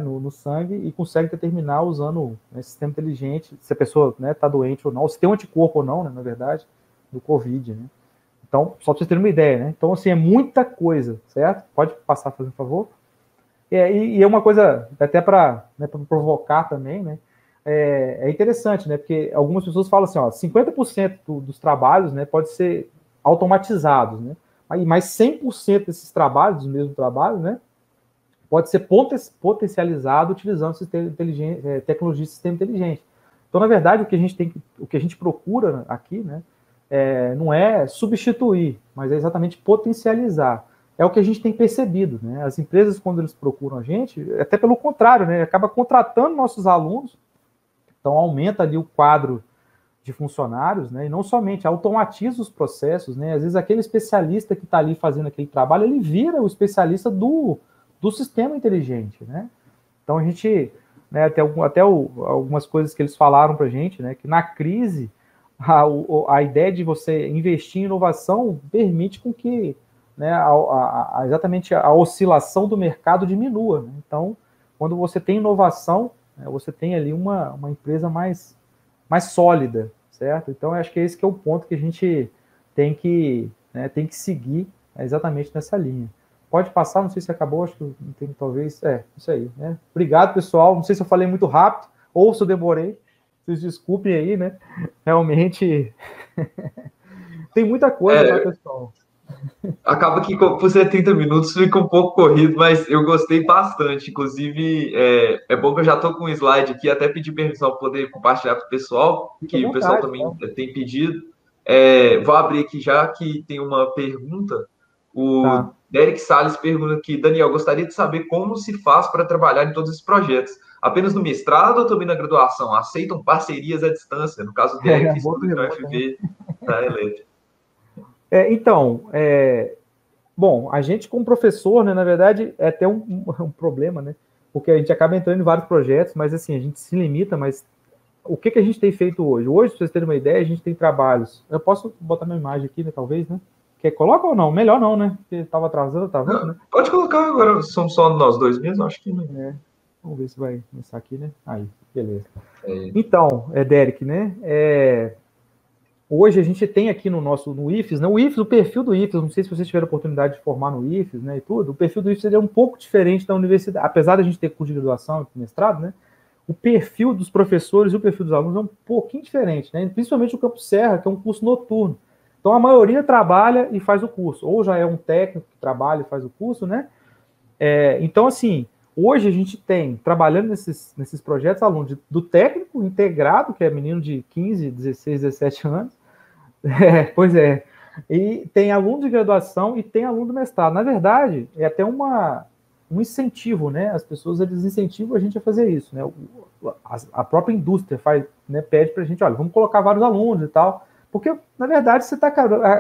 no sangue e consegue determinar usando sistema inteligente se a pessoa está doente ou não, se tem um anticorpo ou não, né, na verdade, do Covid, né? Então, só para vocês terem uma ideia, né? Então, assim, é muita coisa, certo? Pode passar, fazendo um favor. E é uma coisa, até para provocar também, né? É interessante, né? Porque algumas pessoas falam assim, ó, 50% dos trabalhos, né, pode ser automatizados, né? Mas 100% desses trabalhos, dos mesmos trabalhos, né, pode ser potencializado utilizando tecnologia de sistema inteligente. Então, na verdade, o que a gente procura aqui, né, não é substituir, mas é exatamente potencializar. É o que a gente tem percebido, né? As empresas, quando eles procuram a gente, até pelo contrário, né, acaba contratando nossos alunos, então aumenta ali o quadro de funcionários, né, e não somente automatiza os processos, né, às vezes aquele especialista que está ali fazendo aquele trabalho, ele vira o especialista do sistema inteligente, né? Então a gente, né, algumas coisas que eles falaram para a gente, né, que na crise a ideia de você investir em inovação permite com que, né, exatamente a oscilação do mercado diminua, né? Então, quando você tem inovação, né, você tem ali uma empresa mais sólida, certo? Então, eu acho que esse que é o ponto que a gente tem que seguir exatamente nessa linha. Pode passar, não sei se acabou, acho que não tem, talvez, isso aí, né? Obrigado, pessoal, não sei se eu falei muito rápido, ou se eu demorei, vocês desculpem aí, né? Realmente, tem muita coisa, tá, pessoal? Acaba que por ser 30 minutos fica um pouco corrido, mas eu gostei bastante. Inclusive, é bom que eu já estou com um slide aqui, até pedir permissão para poder compartilhar com o pessoal, Fica à que o pessoal vontade, também tá? tem pedido. Vou abrir aqui já que tem uma pergunta. O Derek Salles pergunta aqui, Daniel, gostaria de saber como se faz para trabalhar em todos esses projetos. Apenas no mestrado ou também na graduação? Aceitam parcerias à distância? No caso, o Derek estuda aqui na UFV, da Elétrica. Então, bom, a gente como professor, né, na verdade, é até um problema, né? Porque a gente acaba entrando em vários projetos, mas assim, a gente se limita, mas o que a gente tem feito hoje? Hoje, para vocês terem uma ideia, a gente tem trabalhos. Eu posso botar minha imagem aqui, né, talvez, né? Coloca ou não? Melhor não, né? Porque estava atrasando, travando, né? Pode colocar agora, somos só nós dois mesmo, acho que não. Vamos ver se vai começar aqui, né? Aí, beleza. Então, Derek, né? Hoje a gente tem aqui no IFES, né? O perfil do IFES, não sei se vocês tiveram a oportunidade de formar no IFES, né, e tudo, o perfil do IFES é um pouco diferente da universidade, apesar da gente ter curso de graduação e mestrado, né? O perfil dos professores e o perfil dos alunos é um pouquinho diferente, né? Principalmente o Campus Serra, que é um curso noturno. Então, a maioria trabalha e faz o curso, ou já é um técnico que trabalha e faz o curso, né? Então, assim, hoje a gente tem, trabalhando nesses projetos, alunos do técnico integrado, que é menino de 15, 16, 17 anos, pois é, e tem aluno de graduação e tem aluno do mestrado. Na verdade, é até um incentivo, né? As pessoas, eles incentivam a gente a fazer isso, né? A própria indústria faz, né, pede para a gente, olha, vamos colocar vários alunos e tal, porque, na verdade, você está,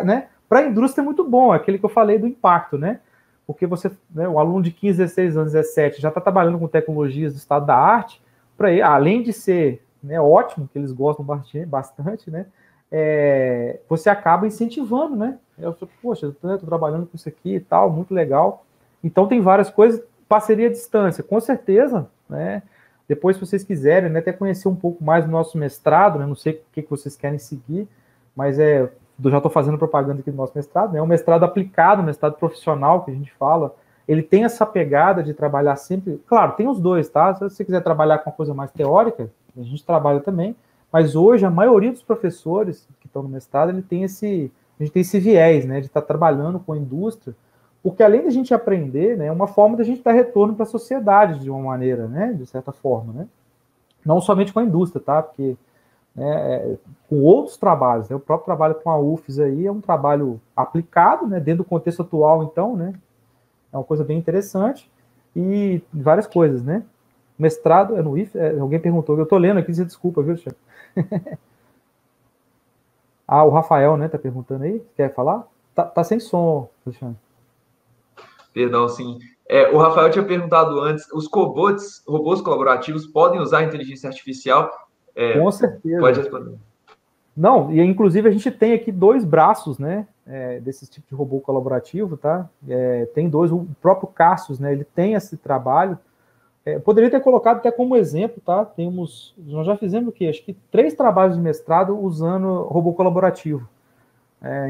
né, para a indústria é muito bom, aquele que eu falei do impacto, né? Porque você, né, o aluno de 15, 16 anos, 17, já está trabalhando com tecnologias do estado da arte, para ele, além de ser, né, ótimo, que eles gostam bastante, né? Você acaba incentivando, né? Eu falo, poxa, eu estou trabalhando com isso aqui e tal, muito legal. Então tem várias coisas, parceria à distância, com certeza, né? Depois, se vocês quiserem, né, até conhecer um pouco mais do nosso mestrado, né? Não sei o que vocês querem seguir, mas eu já estou fazendo propaganda aqui do nosso mestrado, né? É um mestrado aplicado, um mestrado profissional, que a gente fala. Ele tem essa pegada de trabalhar sempre... Claro, tem os dois, tá? Se você quiser trabalhar com uma coisa mais teórica, a gente trabalha também, mas hoje a maioria dos professores que estão no mestrado, a gente tem esse viés, né, de estar trabalhando com a indústria, porque além da gente aprender, né, é uma forma da gente dar retorno para a sociedade de uma maneira, né, de certa forma, né? Não somente com a indústria, tá? Porque com outros trabalhos, né? O próprio trabalho com a UFES aí é um trabalho aplicado, né, dentro do contexto atual, então, né? É uma coisa bem interessante e várias coisas, né? Mestrado é no IFES, alguém perguntou, eu estou lendo aqui, você desculpa, viu, Chico? O Rafael, né, tá perguntando aí, quer falar? Tá sem som, Alexandre. Perdão, sim. O Rafael tinha perguntado antes, os cobots, robôs colaborativos, podem usar inteligência artificial? Com certeza. Pode responder. Não, e inclusive a gente tem aqui 2 braços, né, desse tipo de robô colaborativo, tá? Tem 2, o próprio Cassius, né, ele tem esse trabalho. Poderia ter colocado até como exemplo, tá? Nós já fizemos o quê? Acho que 3 trabalhos de mestrado usando robô colaborativo.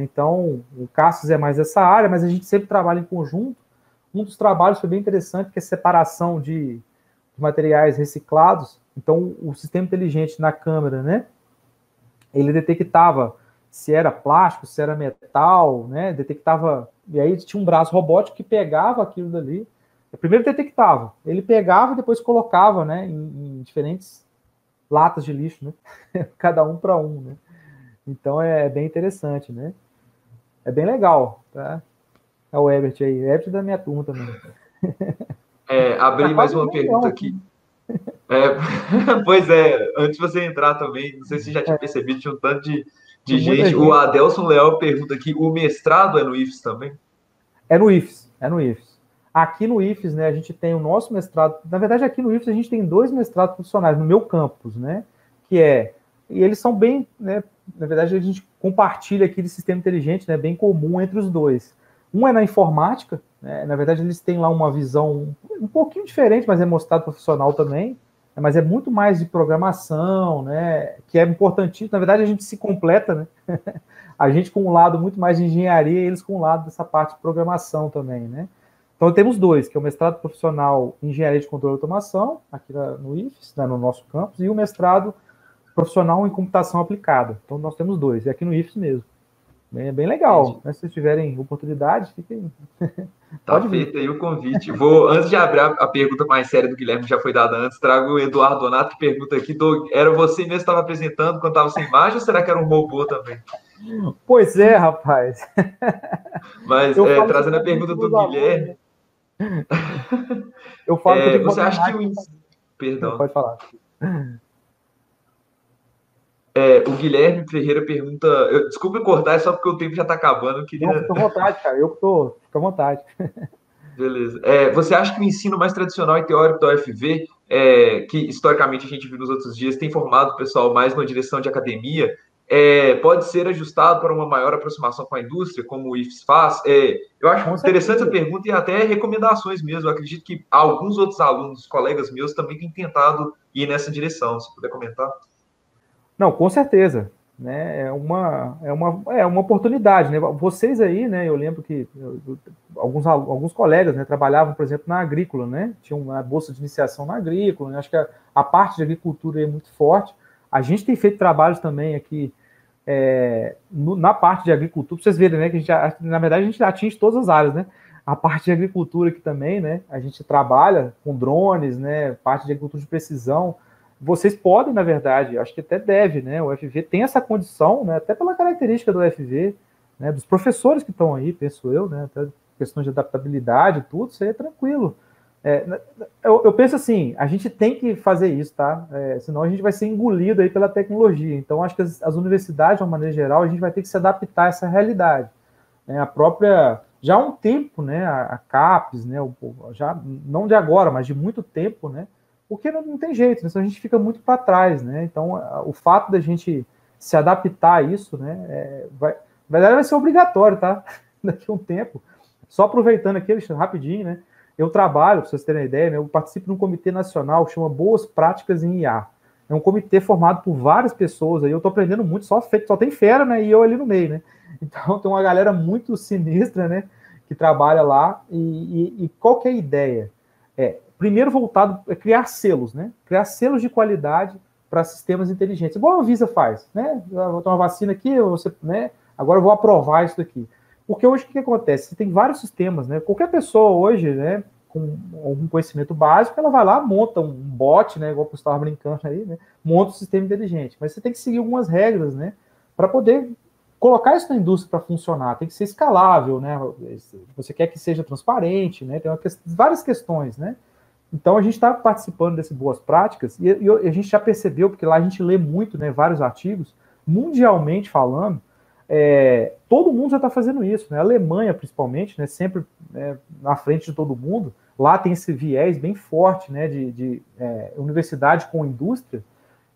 Então, o Cassius é mais essa área, mas a gente sempre trabalha em conjunto. Um dos trabalhos foi bem interessante, que é a separação de materiais reciclados. Então, o sistema inteligente na câmera, né? Ele detectava se era plástico, se era metal, né? Detectava... E aí tinha um braço robótico que pegava aquilo dali. Primeiro detectava. Ele pegava e depois colocava, né? Em diferentes latas de lixo, né? Cada um para um, né? Então, é bem interessante, né? É bem legal, tá? É o Ebert aí. O Ebert é da minha turma também. Abri mais uma pergunta aqui. Pois antes de você entrar também, não sei se você já tinha percebido, tinha um tanto de gente. O Adelson Leal pergunta aqui, o mestrado é no IFES também? É no IFES. Aqui no IFES, né, a gente tem o nosso mestrado. Na verdade, aqui no IFES a gente tem 2 mestrados profissionais no meu campus, né? E eles são bem, né? Na verdade, a gente compartilha aqui de sistema inteligente, né? Bem comum entre os 2. Um é na informática, né? Na verdade, eles têm lá uma visão um pouquinho diferente, mas é mostrado profissional também. Mas é muito mais de programação, né? Que é importantíssimo. Na verdade, a gente se completa, né? A gente com um lado muito mais de engenharia e eles com um lado dessa parte de programação também, né? Então, temos 2, que é o mestrado profissional em engenharia de controle e automação, aqui no IFES, né, no nosso campus, e o mestrado profissional em computação aplicada. Então, nós temos 2, e aqui no IFES mesmo. É bem legal, né? Se vocês tiverem oportunidade, fiquem... Tá feito aí o convite. Antes de abrir a pergunta mais séria do Guilherme, que já foi dada antes, trago o Eduardo Donato, que pergunta aqui, era você mesmo que estava apresentando quando estava sem imagem, ou será que era um robô também? Pois é, rapaz. Mas, trazendo a pergunta do Guilherme... Eu falo que eu tenho que você botar acha que imagem... Perdão. Pode falar. O Guilherme Ferreira pergunta... Desculpa cortar, é só porque o tempo já está acabando. Eu queria... Não, fica à vontade, cara. Fica à vontade. Beleza. Você acha que o ensino mais tradicional e teórico da UFV, que historicamente a gente viu nos outros dias, tem formado o pessoal mais numa direção de academia, pode ser ajustado para uma maior aproximação com a indústria, como o IFES faz? Eu acho interessante essa pergunta e até recomendações mesmo. Eu acredito que alguns outros alunos, colegas meus, também têm tentado ir nessa direção. Se puder comentar. Não, com certeza. Né? É uma oportunidade. Né? Vocês aí, né, eu lembro que alguns colegas, né, trabalhavam, por exemplo, na agrícola, né? Tinha uma bolsa de iniciação na agrícola, né? Acho que a parte de agricultura é muito forte. A gente tem feito trabalhos também aqui na parte de agricultura, para vocês verem, né, que na verdade a gente atinge todas as áreas, né? A parte de agricultura aqui também, né? A gente trabalha com drones, né? Parte de agricultura de precisão. Vocês podem, na verdade, acho que até deve, né? O UFV tem essa condição, né? Até pela característica do UFV, né? Dos professores que estão aí, penso eu, né? Até questões de adaptabilidade, tudo, isso aí é tranquilo. Eu penso assim, a gente tem que fazer isso, tá? Senão a gente vai ser engolido aí pela tecnologia. Então, acho que as universidades, de uma maneira geral, a gente vai ter que se adaptar a essa realidade. né, a própria, já há um tempo, né, a CAPES, né, já não de agora, mas de muito tempo, né, porque não tem jeito, né, senão a gente fica muito para trás, né, então o fato da gente se adaptar a isso, né, vai ser obrigatório, tá, daqui a um tempo. Só aproveitando aqui, rapidinho, né, eu trabalho, para vocês terem uma ideia, né, eu participo de um comitê nacional que chama Boas Práticas em IA. É um comitê formado por várias pessoas, aí eu estou aprendendo muito, só tem fera, né, e eu ali no meio, né. Então tem uma galera muito sinistra, né, que trabalha lá, e qual que é a ideia? Primeiro voltado a criar selos, né, criar selos de qualidade para sistemas inteligentes, igual a Anvisa faz, né, eu vou tomar uma vacina aqui, né, agora eu vou aprovar isso daqui. Porque hoje o que acontece? Você tem vários sistemas, né? Qualquer pessoa hoje, né, com algum conhecimento básico, ela vai lá, monta um bot, né, igual o pessoal estava brincando aí, né, monta um sistema inteligente. Mas você tem que seguir algumas regras, né, para poder colocar isso na indústria para funcionar. Tem que ser escalável, né? Você quer que seja transparente, né? Tem várias questões, né? Então a gente está participando dessas boas práticas e a gente já percebeu, porque lá a gente lê muito, né, vários artigos, mundialmente falando. Todo mundo já está fazendo isso, né? A Alemanha, principalmente, né? Sempre, né, na frente de todo mundo. Lá tem esse viés bem forte, né? De universidade com indústria.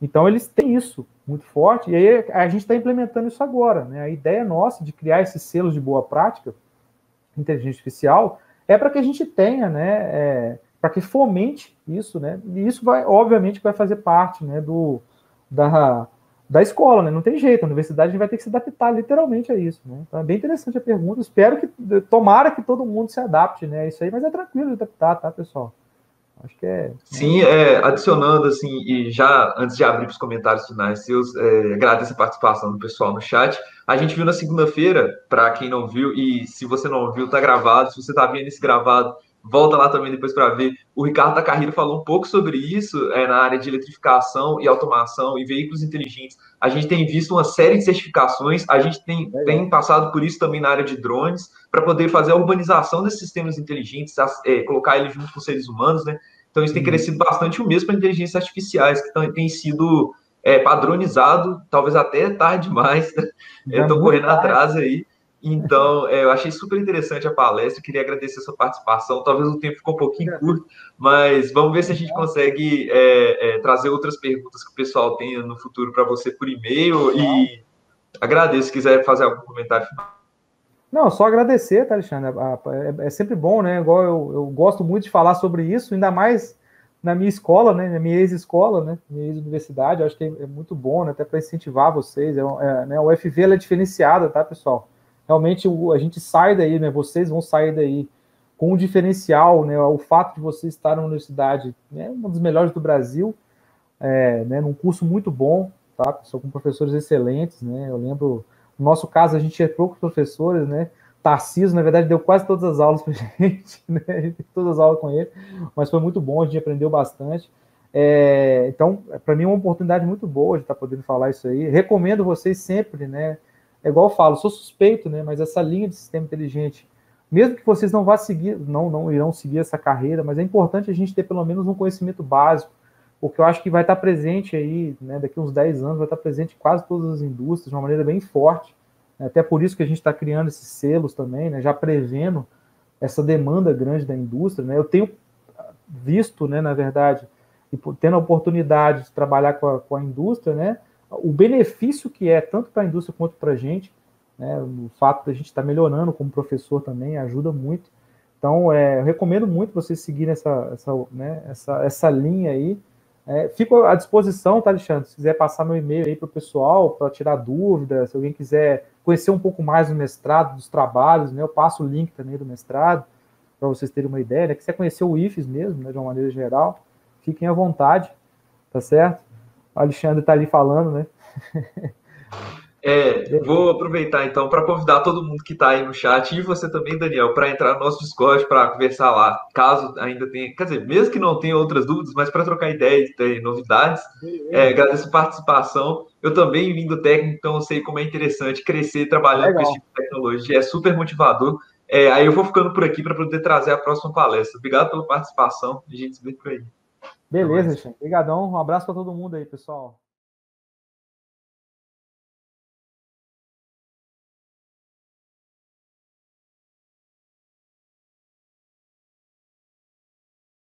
Então, eles têm isso muito forte. E aí a gente está implementando isso agora, né? A ideia nossa de criar esses selos de boa prática, inteligência artificial, é para que a gente tenha, né? Para que fomente isso, né? E isso vai, obviamente, vai fazer parte, né? Da escola, né? Não tem jeito, a universidade vai ter que se adaptar literalmente a isso, né? Então é bem interessante a pergunta, tomara que todo mundo se adapte, né? Isso aí, mas é tranquilo de adaptar, tá, pessoal? Acho que Sim, adicionando assim, e já antes de abrir para os comentários finais seus, agradeço a participação do pessoal no chat. A gente viu na segunda-feira, para quem não viu, e se você não viu, tá gravado. Se você tá vendo esse gravado, volta lá também depois para ver. O Ricardo Tacarriro falou um pouco sobre isso na área de eletrificação e automação e veículos inteligentes. A gente tem visto uma série de certificações, a gente tem passado por isso também na área de drones, para poder fazer a urbanização desses sistemas inteligentes, colocar eles junto com seres humanos, né? Então, isso tem crescido bastante, o mesmo para inteligências artificiais, que tem sido padronizado, talvez até tarde demais, estão correndo atrás aí. Então, eu achei super interessante a palestra, queria agradecer a sua participação. Talvez o tempo ficou um pouquinho curto, mas vamos ver se a gente consegue trazer outras perguntas que o pessoal tenha no futuro para você por e-mail. E agradeço se quiser fazer algum comentário final. Não, só agradecer, tá, Alexandre? É sempre bom, né? Igual eu gosto muito de falar sobre isso, ainda mais na minha escola, né? Na minha ex-escola, né? Minha ex-universidade, eu acho que é muito bom, né? Até para incentivar vocês. Né? O UFV ela é diferenciada, tá, pessoal? Realmente a gente sai daí, né? Vocês vão sair daí com um diferencial, né? O fato de vocês estarem na universidade, né? Uma das melhores do Brasil, né? Num curso muito bom, tá? Pessoal, com professores excelentes, né? Eu lembro. No nosso caso, a gente entrou com os professores, né? Tarcísio, na verdade, deu quase todas as aulas para a gente, né? A gente fez todas as aulas com ele, mas foi muito bom, a gente aprendeu bastante. Então, para mim é uma oportunidade muito boa de estar podendo falar isso aí. Recomendo vocês sempre, né? É igual eu falo, sou suspeito, né? Mas essa linha de sistema inteligente, mesmo que vocês não vá seguir, não irão seguir essa carreira, mas é importante a gente ter pelo menos um conhecimento básico, porque eu acho que vai estar presente aí, né, daqui uns 10 anos, vai estar presente em quase todas as indústrias, de uma maneira bem forte, né, até por isso que a gente está criando esses selos também, né, já prevendo essa demanda grande da indústria, né, eu tenho visto, né, na verdade, e tendo a oportunidade de trabalhar com a indústria, né, o benefício que é, tanto para a indústria quanto para a gente, né, o fato de a gente estar melhorando como professor também ajuda muito. Então, eu recomendo muito vocês seguirem essa linha aí. Fico à disposição, tá, Alexandre? Se quiser passar meu e-mail aí para o pessoal, para tirar dúvidas, se alguém quiser conhecer um pouco mais do mestrado, dos trabalhos, né, eu passo o link também do mestrado, para vocês terem uma ideia, né? Que quiser conhecer o IFES mesmo, né, de uma maneira geral, fiquem à vontade, tá certo? O Alexandre está ali falando, né? Vou aproveitar então para convidar todo mundo que está aí no chat e você também, Daniel, para entrar no nosso Discord para conversar lá, caso ainda tenha, quer dizer, mesmo que não tenha outras dúvidas, mas para trocar ideias, ter novidades. Agradeço a participação. Eu também vim do técnico, então eu sei como é interessante crescer trabalhando com esse tipo de tecnologia, é super motivador. Aí eu vou ficando por aqui para poder trazer a próxima palestra. Obrigado pela participação, a gente se vê por aí. Beleza, Alexandre. Obrigadão, um abraço para todo mundo aí, pessoal.